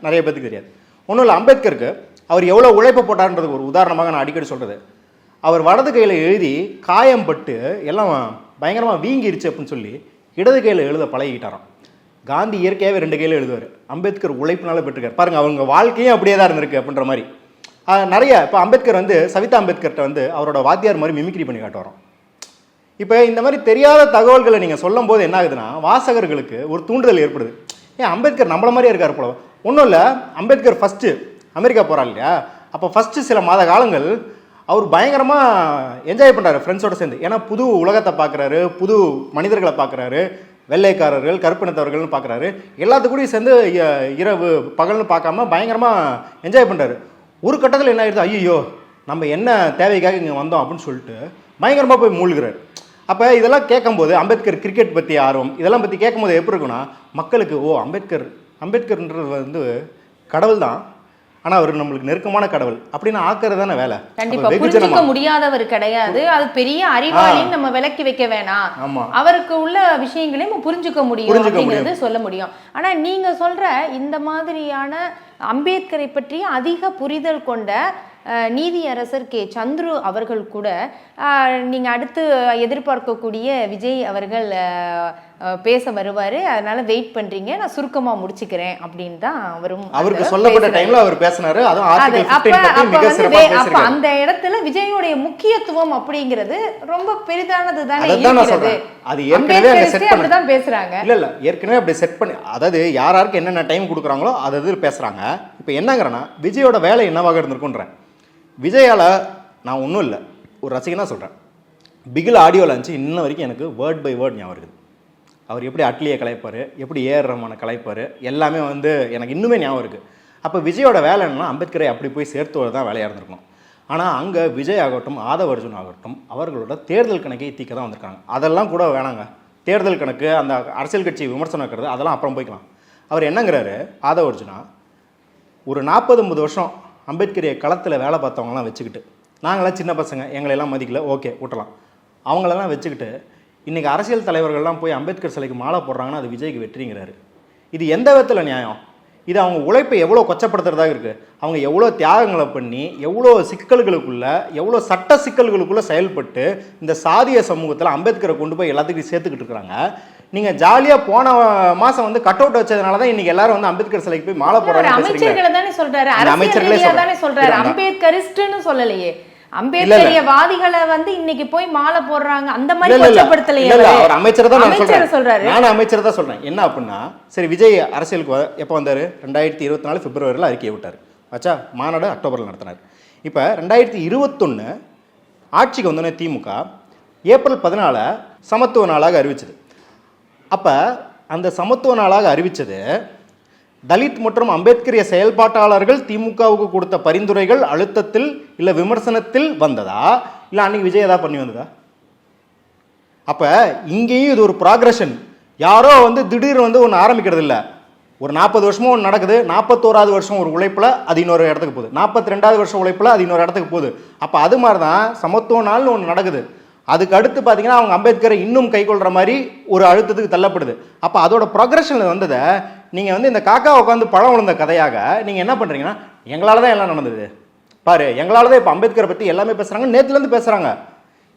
நிறைய பேருக்கு தெரியாது. ஒன்றும் இல்லை, அம்பேத்கருக்கு அவர் எவ்வளோ உழைப்பு போட்டார்ன்றதுக்கு ஒரு உதாரணமாக நான் அடிக்கடி சொல்கிறது, அவர் வலது கையில் எழுதி காயம் பட்டு எல்லாம் பயங்கரமாக வீங்கிருச்சு அப்படின்னு சொல்லி இடது கையில் எழுத பழகிட்டாராம். காந்தி இயற்கையாகவே 2 கையில் எழுதுவார். அம்பேத்கர் உழைப்புனால பெற்றிருக்கார். பாருங்கள், அவங்க வாழ்க்கையும் அப்படியே தான் இருந்திருக்கு அப்படின்ற மாதிரி நிறைய. இப்போ அம்பேத்கர் வந்து சவிதா அம்பேத்கர்கிட்ட வந்து அவரோட வாத்தியார் மாதிரி மிமிக்ரி பண்ணி காட்டுவாராம். இப்போ இந்த மாதிரி தெரியாத தகவல்களை நீங்கள் சொல்லும் போது என்ன ஆகுதுன்னா, வாசகர்களுக்கு ஒரு தூண்டுதல் ஏற்படுது. ஏன் அம்பேத்கர் நம்மள மாதிரியே இருக்கார் போல. ஒன்றும் இல்லை, அம்பேத்கர் ஃபஸ்ட்டு அமெரிக்கா போகிறார் இல்லையா, அப்போ ஃபஸ்ட்டு சில மாத காலங்கள் அவர் பயங்கரமாக என்ஜாய் பண்ணுறாரு ஃப்ரெண்ட்ஸோடு சேர்ந்து. ஏன்னா புது உலகத்தை பார்க்குறாரு, புது மனிதர்களை பார்க்குறாரு, வெள்ளைக்காரர்கள், கருப்பினத்தவர்கள்னு பார்க்குறாரு. எல்லாத்துக்கூடயும் சேர்ந்து இரவு பகல்னு பார்க்காம பயங்கரமாக என்ஜாய் பண்ணுறாரு. ஒரு கட்டத்தில் என்ன ஆயிடுது, ஐயோ நம்ம என்ன தேவைக்காக இங்கே வந்தோம் அப்படின்னு சொல்லிட்டு பயங்கரமாக போய் மூழ்கிறார். அப்போ இதெல்லாம் கேட்கும்போது அம்பேத்கர் கிரிக்கெட் பற்றி ஆர்வம் இதெல்லாம் பற்றி கேட்கும்போது எப்படி இருக்குன்னா, மக்களுக்கு அம்பேத்கர்ன்றது வந்து கடவுள் தான், ஆனால் அவர் நம்மளுக்கு நெருக்கமான கடவுள் அப்படின்னு ஆக்குறது தானே வேலை. கண்டிப்பா புரிஞ்சுக்க முடியாதவர் கிடையாது, அது பெரிய அறிவாளின்னு நம்ம விலக்கி வைக்க வேணாம். அவருக்கு உள்ள விஷயங்களையும் புரிஞ்சுக்க முடியும் அப்படிங்கிறது சொல்ல முடியும். ஆனா நீங்க சொல்ற இந்த மாதிரியான அம்பேத்கரை பற்றி அதிக புரிதல் கொண்ட நீதியரசர் கே சந்துரு அவர்கள் கூட நீங்கள் அடுத்து எதிர்பார்க்கக்கூடிய விஜய் அவர்கள் பேச வருவார், அதனால வெயிட் பண்ணுறீங்க, நான் சுருக்கமாக முடிச்சுக்கிறேன் அப்படின்னு தான் அவருக்கு சொல்லப்பட்ட டைம்ல அவர் பேசினாரு. அப்போ அந்த இடத்துல விஜயோடைய முக்கியத்துவம் அப்படிங்கிறது ரொம்ப பெரிதானது தானே. அது ஏற்கனவே தான் பேசுறாங்க. இல்ல ஏற்கனவே அப்படி செட் பண்ணி, அதாவது யாராருக்கு என்னென்ன டைம் கொடுக்குறாங்களோ அது பேசுறாங்க. இப்போ என்னங்கிறனா விஜயோட வேலை என்னவாக இருந்திருக்குன்றேன். விஜயால நான் ஒன்றும் இல்லை, ஒரு ரசிகனாக சொல்கிறேன், பிகில் ஆடியோ லான்ச்சு இன்ன வரைக்கும் எனக்கு வேர்ட் பை வேர்ட் ஞாபகம் இருக்குது. அவர் எப்படி அட்லியை கலைப்பார், எப்படி ஏஆர் ரஹ்மானை கலைப்பார், எல்லாமே வந்து எனக்கு இன்னுமே ஞாபகம் இருக்குது. அப்போ விஜயோட வேலை என்னன்னா அம்பேத்கரை அப்படி போய் சேர்த்துவது தான் வேலையாக இருந்திருக்கணும். ஆனால் அங்கே விஜய் ஆகட்டும் ஆதவ அர்ஜுன் ஆகட்டும் அவர்களோட தேர்தல் கணக்கை தீக்க தான் வந்திருக்காங்க. அதெல்லாம் கூட வேணாங்க, தேர்தல் கணக்கு அந்த அரசியல் கட்சி விமர்சனம் இருக்கிறது அதெல்லாம் அப்புறம் போய்க்கலாம். அவர் என்னங்கிறாரு, ஆதவ அர்ஜுனா ஒரு 40-50 வருஷம் அம்பேத்கரிய களத்தில் வேலை பார்த்தவங்களாம் வச்சுக்கிட்டு, நாங்களாம் சின்ன பசங்க எங்களெல்லாம் மதிக்கல, ஓகே விட்டலாம், அவங்களெல்லாம் வச்சுக்கிட்டு இன்றைக்கி அரசியல் தலைவர்கள்லாம் போய் அம்பேத்கர் சிலைக்கு மாலை போடுறாங்கன்னா அது விஜய்க்கு வெற்றிங்கிறாரு. இது எந்த விதத்தில் நியாயம்? இது அவங்க உழைப்பை எவ்வளோ கொச்சப்படுத்துறதாக இருக்குது. அவங்க எவ்வளோ தியாகங்களை பண்ணி எவ்வளோ சிக்கல்களுக்குள்ள எவ்வளோ சட்ட சிக்கல்களுக்குள்ளே செயல்பட்டு இந்த சாதிய சமூகத்தில் அம்பேத்கரை கொண்டு போய் எல்லாத்துக்கும் சேர்த்துக்கிட்டு இருக்கிறாங்க. நீங்கள் ஜாலியாக போன மாதம் வந்து கட் அவுட் வச்சதுனால தான் இன்னைக்கு எல்லாரும் வந்து அம்பேத்கர் சிலைக்கு போய் மாலை போடுறாங்க. அமைச்சர்களை தானே சொல்றாரு, அமைச்சர்களே தானே சொல்றாரு, அம்பேத்கரிஸ்ட்னு சொல்லலையே. அம்பேத்கரிய வாதிகளை வந்து இன்னைக்கு போய் மாலை போடுறாங்க அந்த மாதிரி கொச்சப்படுத்தலையே. அவர் அமைச்சர் தான் நான் சொல்றாரு, நான் அமைச்சர் தான் சொல்றேன். என்ன அப்படின்னா, சரி விஜய் அரசியலுக்கு எப்போ வந்தாரு? 2024 பிப்ரவரியில் அறிக்கையை விட்டார், வச்சா மாநாடு அக்டோபரில் நடத்தினார். இப்போ 2021 ஆட்சிக்கு வந்தோடனே திமுக ஏப்ரல் 14 சமத்துவ நாளாக அறிவிச்சது. அப்போ அந்த சமத்துவ நாளாக அறிவித்தது தலித் மற்றும் அம்பேத்கரிய செயல்பாட்டாளர்கள் திமுகவுக்கு கொடுத்த பரிந்துரைகள் அழுத்தத்தில் இல்லை விமர்சனத்தில் வந்ததா, இல்லை அன்னைக்கு விஜய் ஏதாவது பண்ணி வந்ததா? அப்போ இங்கேயும் இது ஒரு ப்ராக்ரஷன். யாரோ வந்து திடீர்னு வந்து ஒன்று ஆரம்பிக்கிறது இல்லை. ஒரு 40 வருஷமும் ஒன்று நடக்குது, 41வது வருஷம் ஒரு உழைப்பில் அது இன்னொரு இடத்துக்கு போகுது, 42வது வருஷம் உழைப்பில் அது இன்னொரு இடத்துக்கு போகுது. அப்போ அது மாதிரி தான் சமத்துவ நாள்னு ஒன்று நடக்குது. அதுக்கு அடுத்து பார்த்தீங்கன்னா அவங்க அம்பேத்கரை இன்னும் கைக்கொள்கிற மாதிரி ஒரு அழுத்தத்துக்கு தள்ளப்படுது. அப்போ அதோட ப்ரொக்ரெஷனில் வந்ததை நீங்கள் வந்து இந்த காக்கா உட்காந்து பழம் விழுந்த கதையாக நீங்கள் என்ன பண்ணுறீங்கன்னா, எங்களால் தான் எல்லாம் நடந்தது பாரு, எங்களால் தான் இப்போ அம்பேத்கரை பற்றி எல்லாமே பேசுகிறாங்க, நேற்றுலேருந்து பேசுகிறாங்க.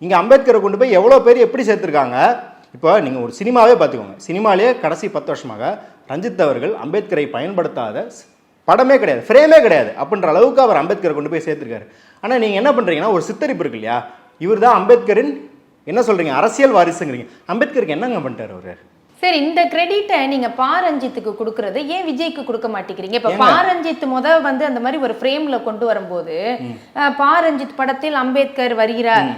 இங்கே அம்பேத்கரை கொண்டு போய் எவ்வளோ பேர் எப்படி சேர்த்துருக்காங்க. இப்போ நீங்கள் ஒரு சினிமாவே பார்த்துக்கோங்க, சினிமாலே கடைசி 10 வருஷமாக ரஞ்சித் அவர்கள் அம்பேத்கரை பயன்படுத்தாத படமே கிடையாது, ஃப்ரேமே கிடையாது அப்படின்ற அளவுக்கு அவர் அம்பேத்கரை கொண்டு போய் சேர்த்துருக்காரு. ஆனால் நீங்கள் என்ன பண்ணுறீங்கன்னா, ஒரு சித்தரிப்பு இருக்கு இல்லையா, இவர் தான் அம்பேத்கரின் என்ன சொல்கிறீங்க அரசியல் வாரிசுங்கிறீங்க. அம்பேத்கருக்கு என்னங்க பண்ணிட்டார் அவர்? சரி, இந்த கிரெடிட்டை நீங்க பாரஞ்சித்துக்கு கொடுக்கறது ஏன் விஜய்க்கு கொடுக்க மாட்டேங்கிறீங்க? இப்ப பாரஞ்சித் வந்து அந்த மாதிரி ஒரு ஃப்ரேம்ல கொண்டு வரும்போது பாரஞ்சித் படத்தில் அம்பேத்கர் வருகிறார்,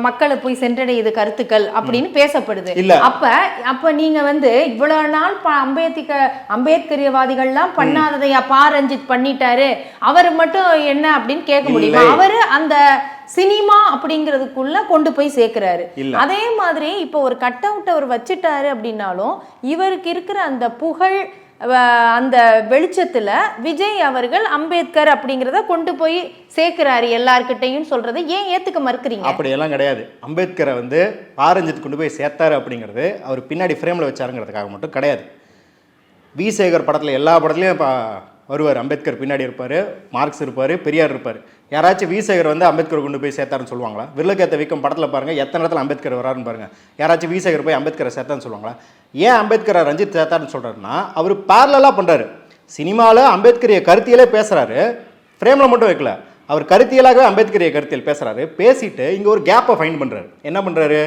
மக்களை போய் சென்றடையுது கருத்துக்கள் அப்படின்னு பேசப்படுது. அப்ப நீங்க வந்து இவ்வளவு நாள் அம்பேத்கரியவாதிகள்லாம் பண்ணாததையா பாரஞ்சித் பண்ணிட்டாரு, அவர் மட்டும் என்ன அப்படின்னு கேட்க முடியுமா? அவரு அந்த சினிமா அப்படிங்கிறதுக்குள்ள கொண்டு போய் சேர்க்கிறாரு. அதே மாதிரி இப்போ ஒரு கட் அவுட் அவர் வச்சுட்டாரு அப்படின்னாலும் இவருக்கு இருக்கிற அந்த புகழ் அந்த வெளிச்சத்துல விஜய் அவர்கள் அம்பேத்கர் அப்படிங்கிறத கொண்டு போய் சேர்க்கிறாரு எல்லார்கிட்டையும் சொல்றதை ஏன் ஏத்துக்க மறுக்கிறீங்க? அப்படியெல்லாம் கிடையாது. அம்பேத்கரை வந்து பாரஞ்சித் கொண்டு போய் சேர்த்தாரு அப்படிங்கிறது அவர் பின்னாடி ஃப்ரேம்ல வச்சாருங்கிறதுக்காக மட்டும் கிடையாது. வி சேகர் படத்துல எல்லா படத்துலையும் வருவார், அம்பேத்கர் பின்னாடி இருப்பார், மார்க்ஸ் இருப்பார், பெரியார் இருப்பார். யாராச்சும் வி சேகர் வந்து அம்பேத்கர் கொண்டு போய் சேர்த்தாருன்னு சொல்லுவாங்களா? விரலுக்கேற்ற வீக்கம் படத்தில் பாருங்கள், எத்தனை இடத்துல அம்பேத்கர் வராருன்னு பாருங்கள். யாராச்சும் வி சேகர் போய் அம்பேத்கரை சேர்த்தான்னு சொல்லுவாங்களா? ஏன் அம்பேத்கரை ரஞ்சித் சேர்த்தாருன்னு சொல்கிறாருன்னா, அவர் பேரலாக பண்ணுறாரு. சினிமாவில் அம்பேத்கரிய கருத்தியலே பேசுகிறாரு, ஃப்ரேமில் மட்டும் வைக்கல, அவர் கருத்தியலாகவே அம்பேத்கரிய கருத்தியல் பேசுகிறாரு. பேசிட்டு இங்கே ஒரு கேப்பை ஃபைண்ட் பண்ணுறாரு. என்ன பண்ணுறாரு?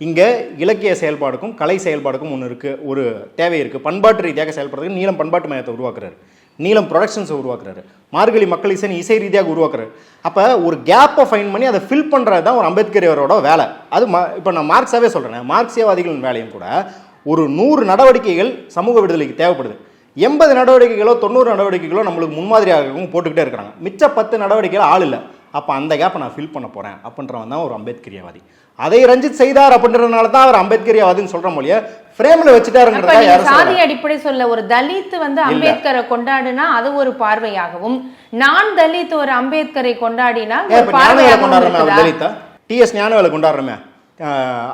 இங்கே இலக்கிய செயல்பாடுக்கும் கலை செயல்பாடுக்கும் ஒன்று இருக்குது, ஒரு தேவை இருக்குது. பண்பாட்டு ரீதியாக செயல்படுறதுக்கு நீலம் பண்பாட்டு மையத்தை உருவாக்குறாரு, நீலம் ப்ரொடக்ஷன்ஸை உருவாக்குறாரு, மார்கழி மக்கள் இசை ரீதியாக உருவாக்குறாரு. அப்போ ஒரு கேப்பை ஃபைன் பண்ணி அதை ஃபில் பண்ணுறது தான் ஒரு அம்பேத்கரோட வேலை. அது இப்போ நான் மார்க்ஸாகவே சொல்கிறேன், மார்க்சியவாதிகளின் வேலையும் கூட ஒரு 100 நடவடிக்கைகள் சமூக விடுதலைக்கு தேவைப்படுது. 80 நடவடிக்கைகளோ 90 நடவடிக்கைகளோ நம்மளுக்கு முன்மாதிரியாகவும் போட்டுக்கிட்டே இருக்கிறாங்க. மிச்ச 10 நடவடிக்கைகள் ஆள் இல்லை. அப்போ அந்த கேப்பை நான் ஃபில் பண்ண போகிறேன் அப்படின்றவன் தான் ஒரு அம்பேத்கரியவாதி. அதை ரஞ்சித் செய்தார் அப்படின்றதுனால தான் அவர் அம்பேத்கரியவாதின்னு சொல்ற மொழியை ஃப்ரேம்ல வச்சுட்டாருங்கிறத யாரும் சாதி அடிப்படை சொல்ல. ஒரு தலித் வந்து அம்பேத்கரை கொண்டாடினா அது ஒரு பார்வையாகவும், நான் தலித் ஒரு அம்பேத்கரை கொண்டாடினா தலித்தா? TS ஞானவேலை கொண்டாடுறோமே,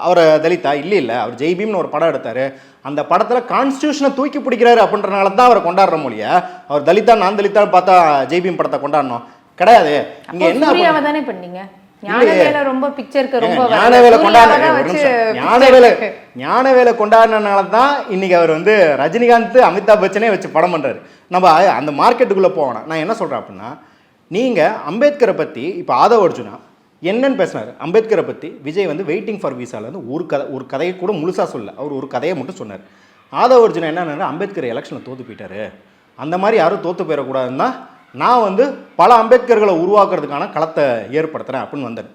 அவரை தலித்தா? இல்லை, அவர் ஜெய்பீம்னு ஒரு படம் எடுத்தாரு, அந்த படத்துல கான்ஸ்டியூஷனை தூக்கி பிடிக்கிறாரு அப்படின்றனால தான் அவரை கொண்டாடுற மொழிய. அவர் தலித்தா நான் தலித்தான்னு பார்த்தா ஜெய்பீம் படத்தை கொண்டாடணும் கிடையாது. இங்க என்ன தானே பண்ணீங்க? ஞானவேலை கொண்டாடினால தான் இன்னைக்கு அவர் வந்து ரஜினிகாந்த் அமிதாப் பச்சனே வச்சு படம் பண்றாரு. நம்ம அந்த மார்க்கெட்டுக்குள்ள போகணும். நான் என்ன சொல்றேன் அப்படின்னா, நீங்க அம்பேத்கரை பத்தி இப்ப ஆதவ அர்ஜுனா என்னன்னு பேசினாரு? அம்பேத்கரை பத்தி விஜய் வந்து வெயிட்டிங் ஃபார் விசால வந்து ஒரு கதையை கூட முழுசா சொல்ல, அவர் ஒரு கதையை மட்டும் சொன்னார். ஆதவ அர்ஜுனா என்ன, அம்பேத்கர் எலெக்ஷன்ல தோத்து போயிட்டாரு, அந்த மாதிரி யாரும் தோத்து போயிடக்கூடாதுன்னா நான் வந்து பல அம்பேத்கர்களை உருவாக்குறதுக்கான களத்தை ஏற்படுத்துகிறேன் அப்படின்னு வந்தேன்.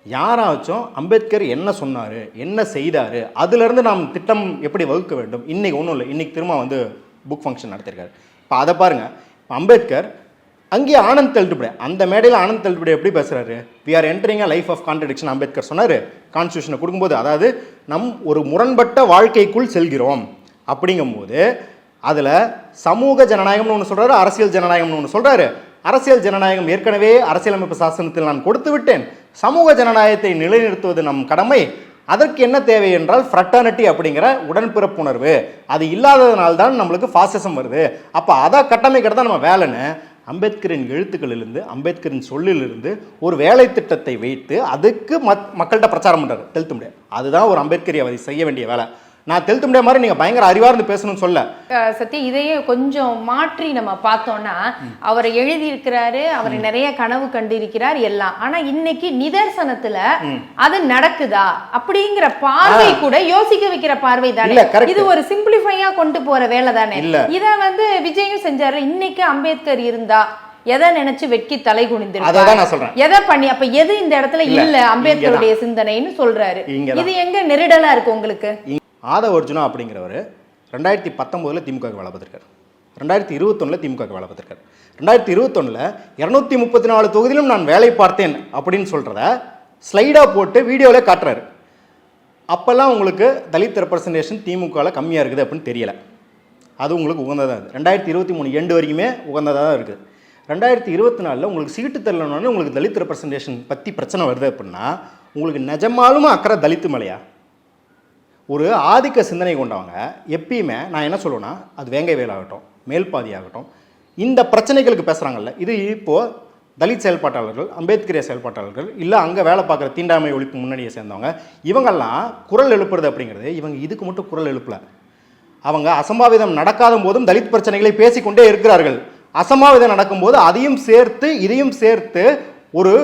யாராச்சும் அம்பேத்கர் என்ன சொன்னார், என்ன செய்தார், அதுலேருந்து நாம் திட்டம் எப்படி வகுக்க வேண்டும். இன்றைக்கி ஒன்றும் இல்லை, இன்றைக்கி திரும்ப வந்து புக் ஃபங்க்ஷன் நடத்திருக்காரு. இப்போ அதை பாருங்கள், அம்பேத்கர் அங்கேயே ஆனந்த் தள்ளுபடி, அந்த மேடையில் ஆனந்த் தள்ளுபடி எப்படி பேசுறாரு? We are entering a life of contradiction Ambedkar சொன்னார் கான்ஸ்டியூஷனை கொடுக்கும்போது. அதாவது நம் ஒரு முரண்பட்ட வாழ்க்கைக்குள் செல்கிறோம் அப்படிங்கும்போது அதில் சமூக ஜனநாயகம்னு ஒன்று சொல்கிறாரு, அரசியல் ஜனநாயகம்னு ஒன்று சொல்கிறாரு. அரசியல் ஜனநாயகம் ஏற்கனவே அரசியலமைப்பு சாசனத்தில் நான் கொடுத்து விட்டேன், சமூக ஜனநாயகத்தை நிலைநிறுத்துவது நம் கடமை. அதற்கு என்ன தேவை என்றால் ஃப்ரட்டர்னிட்டி அப்படிங்கிற உடன்பிறப்புணர்வு, அது இல்லாததுனால்தான் நம்மளுக்கு ஃபாசிசம் வருது. அப்போ அதை கட்டமைக்கிறது தான் நம்ம வேலைன்னு அம்பேத்கரின் எழுத்துக்களிலிருந்து அம்பேத்கரின் சொல்லிலிருந்து ஒரு வேலை திட்டத்தை வைத்து அதுக்கு மக்கள்கிட்ட பிரச்சாரம் பண்ணுறாரு தெலுத்து முடியாது. அதுதான் ஒரு அம்பேத்கரி செய்ய வேண்டிய வேலை. நான் தெலுத்து முடியாத மாதிரி நீங்க பயங்கர அறிவார்ந்து பேசணும்னு சொல்ல சத்யா, இதையே கொஞ்சம் மாற்றி நம்ம பார்த்தோம்னா, அவர் எழுதியிருக்கிறாரு, அவர் நிறைய கனவு கண்டிருக்கிறார் எல்லாம். ஆனா இன்னைக்கு நிதர்சனத்துல அது நடக்குதா அப்படிங்கிற பார்வை கூட யோசிக்க வைக்கிற பார்வை தானே. இது ஒரு சிம்பிளிஃபையா கொண்டு போற வேலை தானே. இத விஜயும் செஞ்சாரு. இன்னைக்கு அம்பேத்கர் இருந்தா எதை நினைச்சு வெட்கி தலை குனிந்திருக்காரு, எதை பண்ணி, அப்ப எது இந்த இடத்துல இல்ல அம்பேத்கருடைய சிந்தனைன்னு சொல்றாரு. இது எங்க நெருடலா இருக்கு உங்களுக்கு? ஆதவ அர்ஜுனா அப்படிங்கிறவர் 2019 திமுக வேலை பார்த்திருக்காரு, 2021 திமுக வேலை பார்த்திருக்காரு, 2021 234 தொகுதியிலும் நான் வேலை பார்த்தேன் அப்படின்னு சொல்றத ஸ்லைடா போட்டு வீடியோவில் காட்டுறாரு. அப்பெல்லாம் உங்களுக்கு தலித் ரெப்ரசன்டேஷன் திமுகவில் கம்மியாக இருக்குது அப்படின்னு தெரியல. அது உங்களுக்கு உகந்ததாக இருக்குது. 2023 எண்டு வரைக்குமே உகந்ததாக தான் இருக்குது. 2024 உங்களுக்கு சீட்டு தரலன்னு உங்களுக்கு தலித் ரெப்ரசன்டேஷன் பற்றி பிரச்சனை வருது அப்படின்னா உங்களுக்கு நிஜமாலுமே அக்கறை தலித்து மலையா? ஒரு ஆதிக்க சிந்தனை கொண்டவங்க எப்பயுமே நான் என்ன சொல்லுவேன்னா, அது வேங்கை வேலாகட்டும், மேல்பாதி ஆகட்டும், இந்த பிரச்சனைகளுக்கு பேசுகிறாங்கல்ல, இது இப்போது தலித் செயல்பாட்டாளர்கள், அம்பேத்கரிய செயல்பாட்டாளர்கள், இல்லை அங்கே வேலை பார்க்குற தீண்டாமை ஒழிப்பு முன்னணியை சேர்ந்தவங்க, இவங்கெல்லாம் குரல் எழுப்புறது அப்படிங்கிறது இவங்க இதுக்கு மட்டும் குரல் எழுப்பல. அவங்க அசம்பாவிதம் நடக்காத போதும் தலித் பிரச்சனைகளை பேசிக்கொண்டே இருக்கிறார்கள். அசம்பாவிதம் நடக்கும்போது அதையும் சேர்த்து இதையும் சேர்த்து ஒரு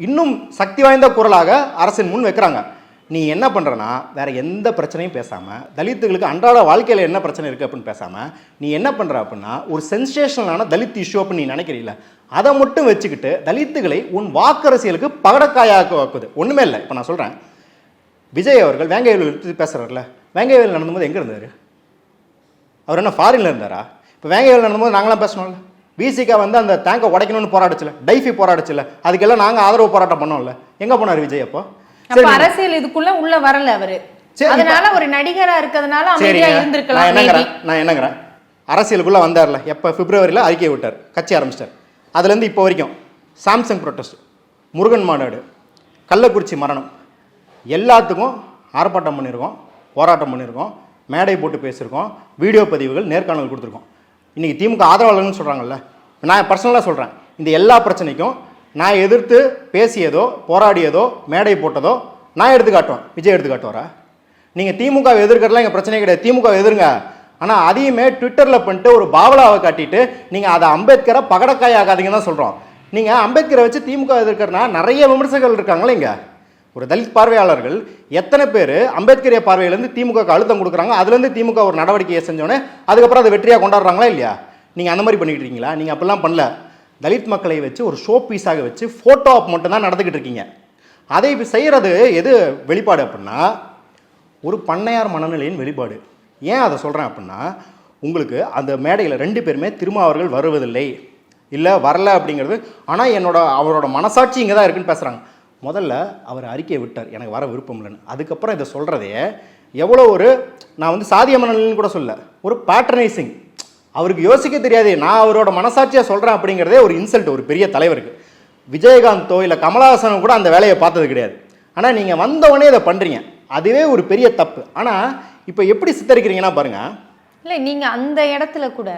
இன்னும் சக்தி வாய்ந்த குரலாக அரசின் முன் வைக்கிறாங்க. நீ என்ன பண்ணுறனா வேற எந்த பிரச்சனையும் பேசாமல், தலித்துகளுக்கு அன்றாட வாழ்க்கையில் என்ன பிரச்சனை இருக்குது அப்படின்னு பேசாமல் நீ என்ன பண்ணுற அப்படின்னா ஒரு சென்சேஷனலான தலித் இஷ்யூ அப்படின்னு நீ நினைக்கிறீங்கள, அதை மட்டும் வச்சுக்கிட்டு தலித்துகளை உன் வாக்கரசியலுக்கு பகடக்காயாக வைக்குது. ஒன்றுமே இல்லை. இப்போ நான் சொல்கிறேன், விஜய் அவர்கள் வேங்கைவேல் எடுத்து பேசுகிறார்ல, வேங்கைவேல் நடந்தபோது எங்கே இருந்தார்? அவர் என்ன ஃபாரின்ல இருந்தாரா? இப்போ வேங்கைவேல் நடந்தபோது நாங்களாம் பேசணும்ல, விசிகா அந்த டேங்கை உடைக்கணும்னு போராடிச்சுல, டைஃபி போராடிச்சுல, அதுக்கெல்லாம் நாங்கள் ஆதரவு போராட்டம் பண்ணோம்ல, எங்கே போனார் விஜய்? அப்போ அரசியல் இதுக்குள்ள உள்ள வரல அவரு, அதனால ஒரு நடிகரா இருக்கிறதுனால அமைதியா இருந்திருக்கலாம். நான் என்னங்கிறேன், அரசியலுக்குள்ள வந்தார்ல எப்ப பிப்ரவரியில் அறிக்கை விட்டார், கட்சி ஆரம்பிச்சிட்டார். அதுல இருந்து இப்போ வரைக்கும் சாம்சங் ப்ரொட்டஸ்ட், முருகன் மாநாடு, கள்ளக்குறிச்சி மரணம், எல்லாத்துக்கும் ஆர்ப்பாட்டம் பண்ணியிருக்கோம், போராட்டம் பண்ணியிருக்கோம், மேடை போட்டு பேசியிருக்கோம், வீடியோ பதிவுகள், நேர்காணல் கொடுத்துருக்கோம். இன்னைக்கு திமுக ஆதரவாளர்கள்னு சொல்றாங்கல்ல, நான் பர்சனலாக சொல்றேன், இந்த எல்லா பிரச்சனைக்கும் நான் எதிர்த்து பேசியதோ போராடியதோ மேடை போட்டதோ நான் எடுத்து காட்டுவேன். விஜய் எடுத்து காட்டுவாரா? நீங்கள் திமுக எதிர்க்கிறதுலாம் எங்கள் பிரச்சனையே கிடையாது, திமுக எதிருங்க. ஆனால் அதையுமே ட்விட்டரில் பண்ணிட்டு ஒரு பாவலாவை காட்டிட்டு நீங்கள் அதை அம்பேத்கரை பகடக்காய் ஆகாதீங்கன்னு தான் சொல்கிறோம். நீங்கள் அம்பேத்கரை வச்சு திமுக எதிர்க்கிறனா நிறைய விமர்சகர்கள் இருக்காங்களே. இங்கே ஒரு தலித் பார்வையாளர்கள் எத்தனை பேர் அம்பேத்கரிய பார்வையிலேருந்து திமுக அழுத்தம் கொடுக்குறாங்க, அதுலேருந்து திமுக ஒரு நடவடிக்கையை செஞ்சோன்னே அதுக்கப்புறம் அதை வெற்றியாக கொண்டாடுறாங்களா இல்லையா? நீங்கள் அந்த மாதிரி பண்ணிக்கிட்டு இருக்கீங்களா? நீங்கள் அப்படிலாம் பண்ணல. தலித் மக்களை வச்சு ஒரு ஷோ பீஸாக வச்சு ஃபோட்டோ ஆப் மட்டும் தான் நடந்துக்கிட்டு இருக்கீங்க. அதை செய்கிறது எது வெளிப்பாடு அப்படின்னா ஒரு பண்ணையார் மனநிலையின் வெளிப்பாடு. ஏன் அதை சொல்கிறேன் அப்படின்னா, உங்களுக்கு அந்த மேடையில் 2 பேருமே திருமாவர்கள் வருவதில்லை, இல்லை வரல அப்படிங்கிறது, ஆனால் அவரோட மனசாட்சி இங்கே தான் இருக்குன்னு பேசுகிறாங்க. முதல்ல அவர் அறிக்கையை விட்டார், எனக்கு வர விருப்பம் இல்லைன்னு. அதுக்கப்புறம் இதை சொல்கிறதே எவ்வளோ ஒரு, நான் சாதிய மனநிலைன்னு கூட சொல்ல, ஒரு பேட்டர்னைசிங். அவருக்கு யோசிக்க தெரியாது, நான் அவரோட மனசாட்சியாக சொல்கிறேன் அப்படிங்கிறதே ஒரு இன்சல்ட் ஒரு பெரிய தலைவருக்கு. விஜயகாந்தோ இல்லை கமலஹாசனோ கூட அந்த வேலையை பார்த்தது கிடையாது. ஆனால் நீங்கள் வந்தவொடனே இதை பண்ணுறீங்க, அதுவே ஒரு பெரிய தப்பு. ஆனால் இப்போ எப்படி சித்தரிக்கிறீங்கன்னா பாருங்கள், இல்லை நீங்கள் அந்த இடத்துல கூட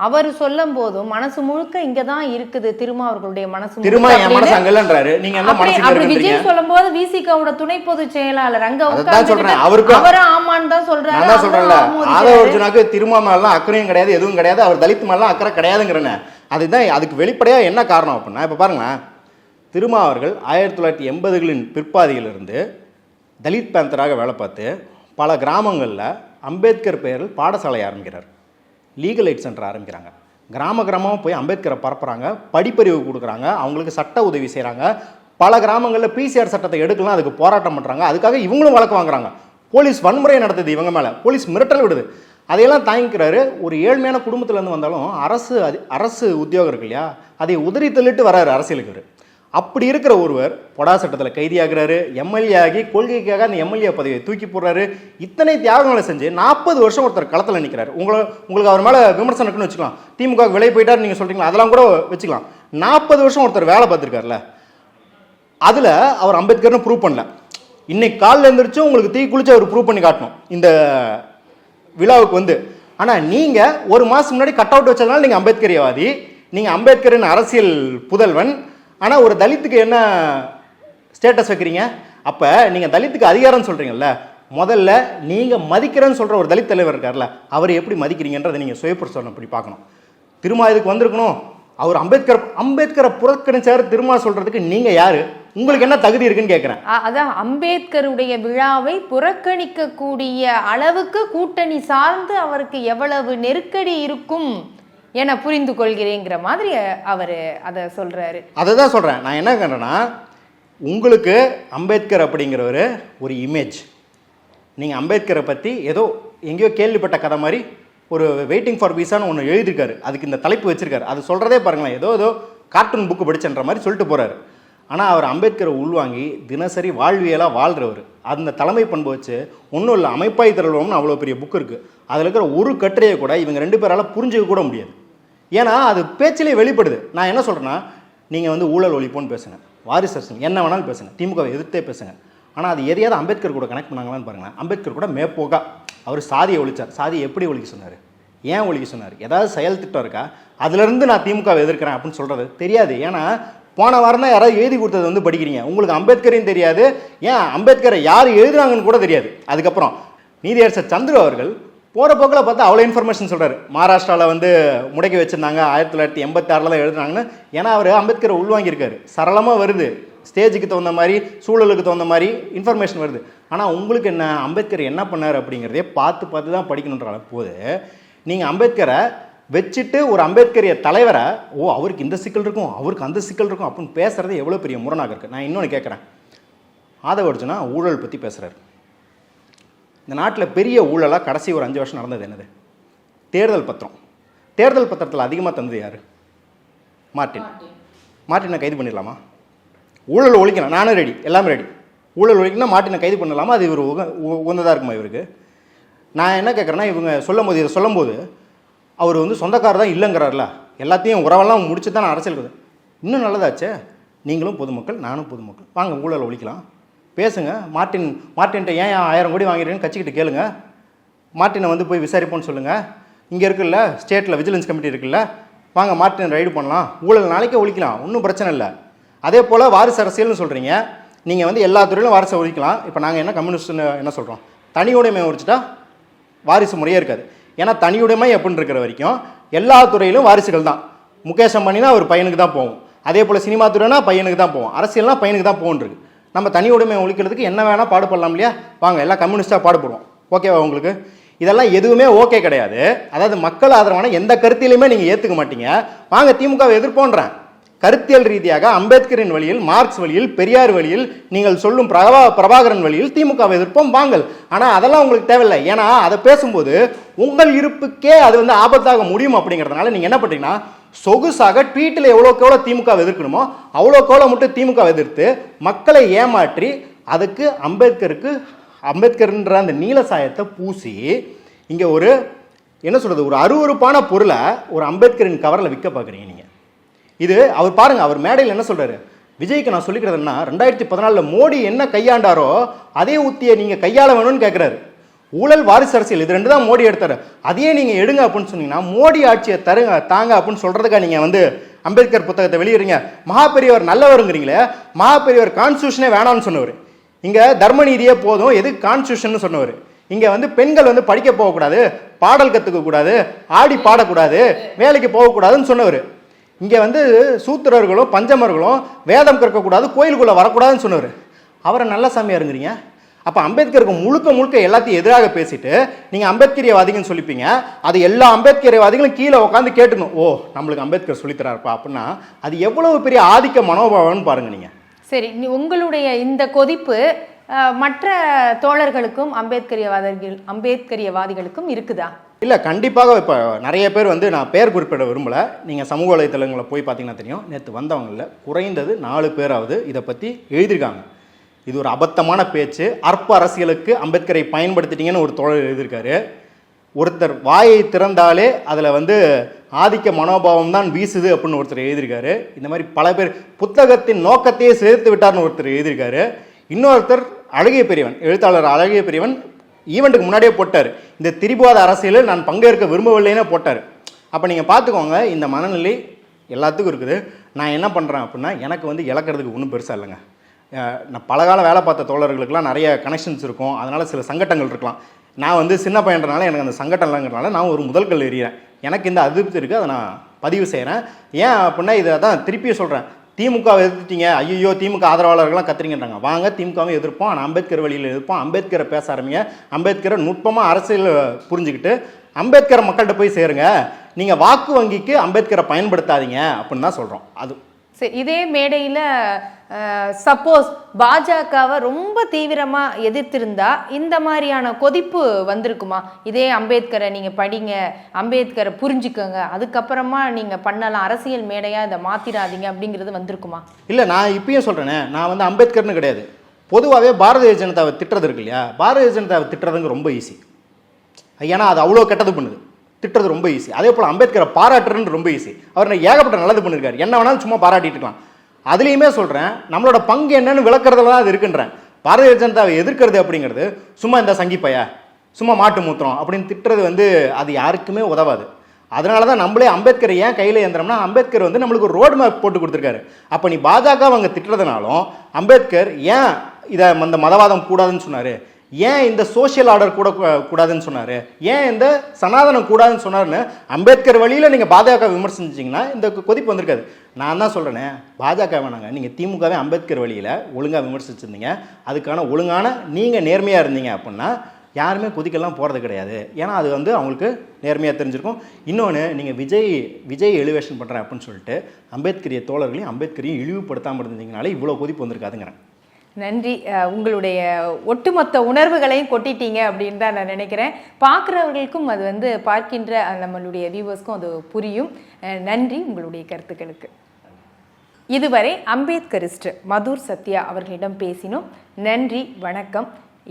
அவர் சொல்லும் போதும் மனசு முழுக்க இங்க தான் இருக்குது, திருமாவர்களுடைய மனசு அங்கலன்றாரு. நீங்க என்ன மனசு அப்படி விஜய் சொல்லும்போது விசிகாவோட துணை பொதுச் செயலாளர் அங்க சொல்றேன், அவருக்கு அவரும் ஆமான்னு தான் சொல்றாரு. நான் சொல்றேன்ல, ஆதவ அர்ஜுனாக்கு திருமா மேலாம் அக்கறையும் கிடையாது, எதுவும் கிடையாது, அவர் தலித் மேலாம் அக்கறை கிடையாதுங்கிறேன். அதுதான் அதுக்கு வெளிப்படையா என்ன காரணம் அப்படின்னா, இப்ப பாருங்களேன், திருமா அவர்கள் 1980களின் பிற்பாதியிலிருந்து தலித் பேந்தராக வேலை பார்த்து பல கிராமங்களில் அம்பேத்கர் பெயரில் பாடசாலை ஆரம்பிக்கிறார், லீகல் எய்ட் சென்டர் ஆரம்பிக்கிறாங்க, கிராமமாக போய் அம்பேத்கரை பரப்புகிறாங்க, படிப்பறிவு கொடுக்குறாங்க, அவங்களுக்கு சட்ட உதவி செய்கிறாங்க. பல கிராமங்களில் பிசிஆர் சட்டத்தை எடுக்கலாம், அதுக்கு போராட்டம் பண்ணுறாங்க, அதுக்காக இவங்களும் வழக்கு வாங்குறாங்க. போலீஸ் வன்முறையை நடத்துது இவங்க மேலே, போலீஸ் மிரட்டல் விடுது. அதையெல்லாம் தாங்கிக்கிறாரு. ஒரு ஏழ்மையான குடும்பத்துலேருந்து வந்தாலும் அரசு உத்தியோகம் இருக்கு இல்லையா, அதை உதறி தள்ளிட்டு வராரு அரசியலுக்கு அவர். அப்படி இருக்கிற ஒருவர் பொடா சட்டத்தில் கைதியாகிறாரு, எம்எல்ஏ ஆகி கொள்கைக்காக அந்த எம்எல்ஏ பதவியை தூக்கி போடுறாரு. இத்தனை தியாகங்களை செஞ்சு 40 வருஷம் ஒருத்தர் களத்தில் நிற்கிறார். உங்களுக்கு அவர் மேலே விமர்சனம் இருக்குன்னு வச்சுக்கலாம். திமுக விலை போயிட்டார் நீங்கள் சொல்கிறீங்களா, அதெல்லாம் கூட வச்சுக்கலாம். 40 வருஷம் ஒருத்தர் வேலை பார்த்துருக்காருல, அதில் அவர் அம்பேத்கர்னு ப்ரூவ் பண்ணல. இன்னைக்கு காலில் எழுந்திரிச்சும் உங்களுக்கு தீ குளிச்சு அவர் ப்ரூவ் பண்ணி காட்டணும் இந்த விழாவுக்கு வந்து. ஆனால் நீங்கள் ஒரு மாதம் முன்னாடி கட் அவுட் வச்சதுனால நீங்கள் அம்பேத்கரியவாதி, நீங்கள் அம்பேத்கரின் அரசியல் புதல்வன். ஆனால் ஒரு தலித்துக்கு என்ன ஸ்டேட்டஸ் வைக்கிறீங்க? அப்போ நீங்கள் தலித்துக்கு அதிகாரம்னு சொல்கிறீங்கல்ல, முதல்ல நீங்கள் மதிக்கிறேன்னு சொல்கிற ஒரு தலித் தலைவர் இருக்கார்ல, அவர் எப்படி மதிக்கிறீங்கன்றதை நீங்கள் சுயபரிசோதனை பண்ணி பார்க்கணும். திரும்ப இதுக்கு வந்திருக்கணும். அவர் அம்பேத்கரை புறக்கணிச்சார் திரும்ப சொல்கிறதுக்கு நீங்கள் யார்? உங்களுக்கு என்ன தகுதி இருக்குன்னு கேட்குறேன். அதான் அம்பேத்கருடைய விழாவை புறக்கணிக்கக்கூடிய அளவுக்கு கூட்டணி சார்ந்து அவருக்கு எவ்வளவு நெருக்கடி இருக்கும் என புரிந்து கொள்கிறேங்கிற மாதிரி அவர் அதை சொல்கிறாரு. அதை தான் சொல்கிறேன். நான் என்ன கேட்டேன்னா, உங்களுக்கு அம்பேத்கர் அப்படிங்கிறவர் ஒரு இமேஜ். நீங்கள் அம்பேத்கரை பற்றி ஏதோ எங்கேயோ கேள்விப்பட்ட கதை மாதிரி ஒரு வெயிட்டிங் ஃபார் விசான்னு ஒன்று எழுதியிருக்காரு, அதுக்கு இந்த தலைப்பு வச்சுருக்காரு. அது சொல்கிறதே பாருங்களேன், ஏதோ கார்ட்டூன் புக்கு படிச்சன்ற மாதிரி சொல்லிட்டு போகிறாரு. ஆனால் அவர் அம்பேத்கரை உள்வாங்கி தினசரி வாழ்வியலாக வாழ்கிறவர். அந்த தலைமை பண்பு வச்சு ஒன்றும் இல்லை, அமைப்பாய் திரள்வோம்னு அவ்வளோ பெரிய புக் இருக்குது. அதில் இருக்கிற ஒரு கட்டுரையை கூட இவங்க 2 பேரால் புரிஞ்சுக்க கூட முடியாது. ஏன்னா அது பேச்சிலே வெளிப்படுது. நான் என்ன சொல்கிறேன்னா, நீங்கள் வந்து ஊழல் ஒழிப்போன்னு பேசுங்க, வாரிசு அரசியல் என்ன வேணாலும் பேசுங்க, திமுகவை எதிர்த்தே பேசுங்க. ஆனால் அது எதையாவது அம்பேத்கர் கூட கனெக்ட் பண்ணாங்களான்னு பாருங்களேன். அம்பேத்கர் கூட மேப்போக்கா அவர் சாதியை ஒழிச்சார். சாதியை எப்படி ஒழிக்க சொன்னார், ஏன் ஒழிக்க சொன்னார், ஏதாவது செயல் திட்டம் இருக்கா? அதுலேருந்து நான் திமுகவை எதிர்க்கிறேன் அப்படின்னு சொல்கிறது தெரியாது. ஏன்னா போன வாரம் தான் யாராவது எழுதி கொடுத்தது வந்து படிக்கிறீங்க, உங்களுக்கு அம்பேத்கரையும் தெரியாது, ஏன் அம்பேத்கரை யார் எழுதுனாங்கன்னு கூட தெரியாது. அதுக்கப்புறம் நீதியரசர் சந்துரு அவர்கள் போகிற போக்கில் பார்த்தா அவ்வளோ இன்ஃபர்மேஷன் சொல்கிறார். மகாராஷ்டிராவில் வந்து முடக்கி வச்சுருந்தாங்க, 1986 தான் எழுதுனாங்கன்னு. ஏன்னா அவர் அம்பேத்கரை உள்வாங்கியிருக்காரு. சரளமாக வருது, ஸ்டேஜுக்கு தகுந்த மாதிரி, சூழலுக்கு தகுந்த மாதிரி இன்ஃபர்மேஷன் வருது. ஆனால் உங்களுக்கு என்ன, அம்பேத்கர் என்ன பண்ணார் அப்படிங்கிறதே பார்த்து தான் படிக்கணுன்ற போது நீங்கள் அம்பேத்கரை வச்சுட்டு ஒரு அம்பேத்கரிய தலைவரை அவருக்கு இந்த சிக்கல் இருக்கும், அவருக்கு அந்த சிக்கல் இருக்கும் அப்படின்னு பேசுகிறது எவ்வளோ பெரிய முரணாக இருக்குது. நான் இன்னொன்று கேட்குறேன். ஆதவ அர்ஜுனா ஊழல் பற்றி பேசுகிறார். இந்த நாட்டில் பெரிய ஊழலாக கடைசி ஒரு 5 வருஷம் நடந்தது என்னது? தேர்தல் பத்திரம். தேர்தல் பத்திரத்தில் அதிகமாக தந்தது யார்? மார்ட்டினை கைது பண்ணிடலாமா? ஊழல் ஒழிக்கணும், நானும் ரெடி, எல்லாமே ரெடி. ஊழல் ஒழிக்கணும்னா மார்ட்டினை கைது பண்ணலாமா? அது இவர் உகந்ததாக இருக்குமா இவருக்கு? நான் என்ன கேட்குறேன்னா, இவங்க இதை சொல்லும்போது அவர் வந்து சொந்தக்காரர் தான் இல்லைங்கிறார்ல, எல்லாத்தையும் உறவெல்லாம் முடிச்சு தான் நான் அரசியல். இன்னும் நல்லதாச்சே, நீங்களும் பொதுமக்கள் நானும் பொதுமக்கள், வாங்க ஊழல் ஒழிக்கலாம், பேசுங்க. மார்ட்டின்ட்ட ஏன் 1000 கோடி வாங்கிறேன்னு கட்சிக்கிட்டு கேளுங்க. மார்ட்டினை வந்து போய் விசாரிப்போன்னு சொல்லுங்கள். இங்கே இருக்குல்ல ஸ்டேட்டில் விஜிலன்ஸ் கமிட்டி இருக்குல்ல, வாங்க மார்ட்டினை ரைடு பண்ணலாம், ஊழல் நாளைக்கே ஒழிக்கலாம், ஒன்றும் பிரச்சனை இல்லை. அதே போல் வாரிசு அரசியல்னு சொல்கிறீங்க, நீங்கள் வந்து எல்லா துறையிலும் வாரிசை ஒழிக்கலாம். இப்போ நாங்கள் என்ன கம்யூனிஸ்ட்னு என்ன சொல்கிறோம், தனியுடைமை ஒழிச்சிட்டா வாரிசு முறையே இருக்காது. ஏன்னா தனியுடைமை அப்படின்னு இருக்கிற வரைக்கும் எல்லா துறையிலும் வாரிசுகள் தான். முகேஷ் அம்பானினா ஒரு பையனுக்கு தான் போகும், அதே போல் சினிமா துறைனா பையனுக்கு தான் போகும், அரசியல்னா பையனுக்கு தான் போகுன்ருக்கு. நம்ம தனி உடைமை ஒழிக்கிறதுக்கு என்ன வேணால் பாடுபடலாம் இல்லையா? வாங்க எல்லாம் கம்யூனிஸ்டாக பாடுபடுவோம், ஓகேவா உங்களுக்கு? இதெல்லாம் எதுவுமே ஓகே கிடையாது. அதாவது மக்கள் ஆதரவான எந்த கருத்திலையுமே நீங்கள் ஏற்றுக்க மாட்டீங்க. வாங்க திமுகவை எதிர்ப்போன்றேன். கருத்தியல் ரீதியாக அம்பேத்கரின் வழியில், மார்க்ஸ் வழியில், பெரியார் வழியில், நீங்கள் சொல்லும் பிரபாகரன் வழியில் திமுகவை எதிர்ப்போம் வாங்கள். ஆனால் அதெல்லாம் உங்களுக்கு தேவையில்லை. ஏன்னா அதை பேசும்போது உங்கள் இருப்புக்கே அது வந்து ஆபத்தாக முடியும். அப்படிங்கிறதுனால நீங்கள் என்ன பண்ணுறீங்கன்னா, சொகுசாக ட்வீட்டில் எவ்வளோக்கு எவ்வளோ திமுக எதிர்க்கணுமோ அவ்வளோக்கு எவ்வளோ மட்டும் திமுக எதிர்த்து மக்களை ஏமாற்றி அதுக்கு அம்பேத்கர்ன்ற அந்த நீல சாயத்தை பூசி இங்கே ஒரு என்ன சொல்கிறது, ஒரு அருவருப்பான பொருளை ஒரு அம்பேத்கரின் கவரில் விற்க பார்க்குறீங்க நீங்கள். இது அவர் பாருங்க, அவர் மேடையில் என்ன சொல்றாரு, விஜய்க்கு நான் சொல்லிக்கிறதுன்னா 2014 மோடி என்ன கையாண்டாரோ அதே உத்தியை நீங்க கையாள வேணும்னு கேட்கிறாரு. ஊழல் வாரிசு அரசியல் இது 2 தான் மோடி எடுத்தாரு, அதையே நீங்க எடுங்க அப்படின்னு சொன்னீங்கன்னா மோடி ஆட்சியை தாங்க அப்படின்னு சொல்றதுக்காக நீங்க வந்து அம்பேத்கர் புத்தகத்தை வெளியிடுறீங்க. மகாபெரியவர் நல்லவருங்கிறீங்களே, மகாபெரியவர் கான்ஸ்டியூஷனே வேணாம்னு சொன்னவர், இங்க தர்ம நீதியே போதும் எதுக்கு கான்ஸ்டியூஷன் சொன்னவர், இங்க வந்து பெண்கள் வந்து படிக்க போகக்கூடாது, பாடல் கத்துக்க கூடாது, ஆடி பாடக்கூடாது, வேலைக்கு போகக்கூடாதுன்னு சொன்னவர். இங்கே வந்து சூத்திரர்களும் பஞ்சமர்களும் வேதம் கற்கக்கூடாது, கோயிலுக்குள்ளே வரக்கூடாதுன்னு சொன்னவர். அவரை நல்ல சாமியாருங்கிறீங்க. அப்போ அம்பேத்கருக்கு முழுக்க எல்லாத்தையும் எதிராக பேசிட்டு நீங்கள் அம்பேத்கரியவாதிகள்னு சொல்லிப்பீங்க. அது எல்லா அம்பேத்கரியவாதிகளும் கீழே உட்காந்து கேட்டுக்கணும், ஓ நம்மளுக்கு அம்பேத்கர் சொல்லித்தராருப்பா அப்படின்னா அது எவ்வளவு பெரிய ஆதிக்க மனோபாவம்னு பாருங்க நீங்கள். சரி, உங்களுடைய இந்த கொதிப்பு மற்ற தோழர்களுக்கும் அம்பேத்கரியவாதிகளுக்கும் இருக்குதா? இல்லை கண்டிப்பாக இப்போ நிறைய பேர் வந்து நான் பேர் குறிப்பிட விரும்பலை, நீங்கள் சமூக வலைத்தளங்களை போய் பார்த்தீங்கன்னா தெரியும். நேற்று வந்தவங்களில் குறைந்தது 4 பேராவது இதை பற்றி எழுதியிருக்காங்க. இது ஒரு அபத்தமான பேச்சு, அற்ப அரசியலுக்கு அம்பேத்கரை பயன்படுத்திட்டீங்கன்னு ஒரு தோழர் எழுதியிருக்காரு. ஒருத்தர் வாயை திறந்தாலே அதில் வந்து ஆதிக்க மனோபாவம் தான் வீசுது அப்படின்னு ஒருத்தர் எழுதியிருக்காரு. இந்த மாதிரி பல பேர் புத்தகத்தின் நோக்கத்தையே சேர்த்து விட்டார்னு ஒருத்தர் எழுதியிருக்காரு. இன்னொருத்தர் அழகிய பெரியவன், எழுத்தாளர் அழகிய பெரியவன் ஈவெண்ட்டுக்கு முன்னாடியே போட்டார், இந்த திரிபுவாத அரசியலில் நான் பங்கேற்க விரும்பவில்லைன்னு போட்டார். அப்போ நீங்கள் பார்த்துக்கோங்க, இந்த மனநிலை எல்லாத்துக்கும் இருக்குது. நான் என்ன பண்ணுறேன் அப்படின்னா, எனக்கு வந்து இழக்கிறதுக்கு ஒன்றும் பெருசாக இல்லைங்க. நான் பலகாலம் வேலை பார்த்த தோழர்களுக்கெல்லாம் நிறைய கனெக்ஷன்ஸ் இருக்கும், அதனால் சில சங்கட்டங்கள் இருக்கலாம். நான் வந்து சின்ன பையன்றனால எனக்கு அந்த சங்கட்டம்லாங்கிறனால நான் ஒரு முதல் கல் எறிகிறேன். எனக்கு இந்த அதிருப்தி இருக்குது, அதை நான் பதிவு செய்கிறேன். ஏன் அப்படின்னா இதை தான் திருப்பியும் சொல்கிறேன், திமுகவை எதிர்த்துட்டீங்க, ஐயோ திமுக ஆதரவாளர்கள்லாம் கத்துறீங்கன்றாங்க. வாங்க திமுகவை எதிர்ப்போம், ஆனால் அம்பேத்கர் வழியில் எதிர்ப்போம். அம்பேத்கரை பேச ஆரம்பிங்க, அம்பேத்கரை நுட்பமாக அரசியல் புரிஞ்சுக்கிட்டு அம்பேத்கரை மக்கள்கிட்ட போய் சேருங்க. நீங்கள் வாக்கு வங்கிக்கு அம்பேத்கரை பயன்படுத்தாதீங்க அப்படின்னு தான் சொல்கிறோம். அது சரி, இதே மேடையில் சப்போஸ் பாஜகவை ரொம்ப தீவிரமாக எதிர்த்திருந்தா இந்த மாதிரியான கொதிப்பு வந்திருக்குமா? இதே அம்பேத்கரை நீங்கள் படிங்க, அம்பேத்கரை புரிஞ்சுக்கோங்க, அதுக்கப்புறமா நீங்கள் பண்ணலாம், அரசியல் மேடையாக இதை மாற்றிடாதீங்க அப்படிங்கிறது வந்திருக்குமா? இல்லை, நான் இப்பயும் சொல்கிறேனே, நான் வந்து அம்பேத்கர்னு கிடையாது. பொதுவாகவே பாரதிய ஜனதாவை திட்டுறது இருக்கு இல்லையா, பாரதிய ஜனதாவை திட்டுறதுங்க ரொம்ப ஈஸி. ஏன்னா அது அவ்வளோ கெட்டது பண்ணுது, திட்டுறது ரொம்ப ஈஸி. அதே போல் அம்பேத்கரை பாராட்டுறதுன்னு ரொம்ப ஈஸி. அவர் ஏகப்பட்ட நல்லது பண்ணியிருக்காரு, என்ன வேணாலும் சும்மா பாராட்டிட்டு இருக்கலாம். அதுலேயுமே சொல்கிறேன், நம்மளோட பங்கு என்னன்னு விளக்குறதுல தான் அது இருக்குன்றேன். பாரதிய ஜனதாவை எதிர்க்கிறது அப்படிங்கிறது சும்மா இந்த சங்கிப்பையா, சும்மா மாட்டு மூத்திரம் அப்படின்னு திட்டுறது வந்து அது யாருக்குமே உதவாது. அதனால தான் நம்மளே அம்பேத்கர் ஏன் கையில் ஏந்திரம்னா, அம்பேத்கர் வந்து நம்மளுக்கு ஒரு ரோடு மேப் போட்டு கொடுத்துருக்காரு. அப்போ நீ பாஜக அவங்க திட்டுறதுனாலும் அம்பேத்கர் ஏன் இதை அந்த மதவாதம் கூடாதுன்னு சொன்னார், ஏன் இந்த சோஷியல் ஆர்டர் கூட கூடாதுன்னு சொன்னார், ஏன் இந்த சனாதனம் கூடாதுன்னு சொன்னார்னு அம்பேத்கர் வழியில் நீங்கள் பாஜக விமர்சிச்சிங்கன்னா இந்த கொதிப்பு வந்திருக்காது. நான் தான் சொல்கிறேனே, பாஜக வேணாங்க, நீங்கள் திமுகவே அம்பேத்கர் வழியில் ஒழுங்காக விமர்சிச்சிருந்தீங்க, அதுக்கான ஒழுங்கான நீங்கள் நேர்மையாக இருந்தீங்க அப்படின்னா யாருமே கொதிக்கெல்லாம் போகிறது கிடையாது. ஏன்னா அது வந்து அவங்களுக்கு நேர்மையாக தெரிஞ்சிருக்கும். இன்னொன்று, நீங்கள் விஜய் எலிவேஷன் பண்ணுறேன் அப்படின்னு சொல்லிட்டு அம்பேத்கரிய தோழர்களையும் அம்பேத்கரையும் இழிவுபடுத்தாமல் இருந்தீங்கனாலே இவ்வளோ கொதிப்பு வந்திருக்காதுங்கிறேன். நன்றி. உங்களுடைய ஒட்டுமொத்த உணர்வுகளையும் கொட்டிட்டீங்க அப்படின்னு தான் நான் நினைக்கிறேன். பார்க்குறவர்களுக்கும் அது வந்து பார்க்கின்ற நம்மளுடைய வியூவர்ஸ்க்கும் அது புரியும். நன்றி உங்களுடைய கருத்துக்களுக்கு. இதுவரை அம்பேத்கரிஸ்ட் மதுர் சத்யா அவர்களிடம் பேசினோம். நன்றி, வணக்கம்.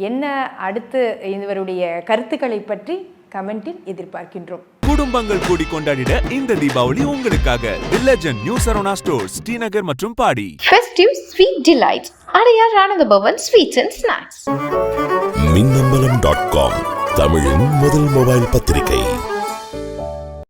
என்ன அடுத்து இவருடைய கருத்துக்களை பற்றி கமெண்டில் எதிர்பார்க்கின்றோம். குடும்பங்கள் கூடி கொண்டாடிட இந்த தீபாவளி உங்களுக்காக the legend new Saravana stores, Srinagar மற்றும் Padi. Festive sweet delights. Adyar Ananda Bhavan sweets and snacks. மின்னம்பலம்.com தமிழின் முதல் மொபைல் பத்திரிகை.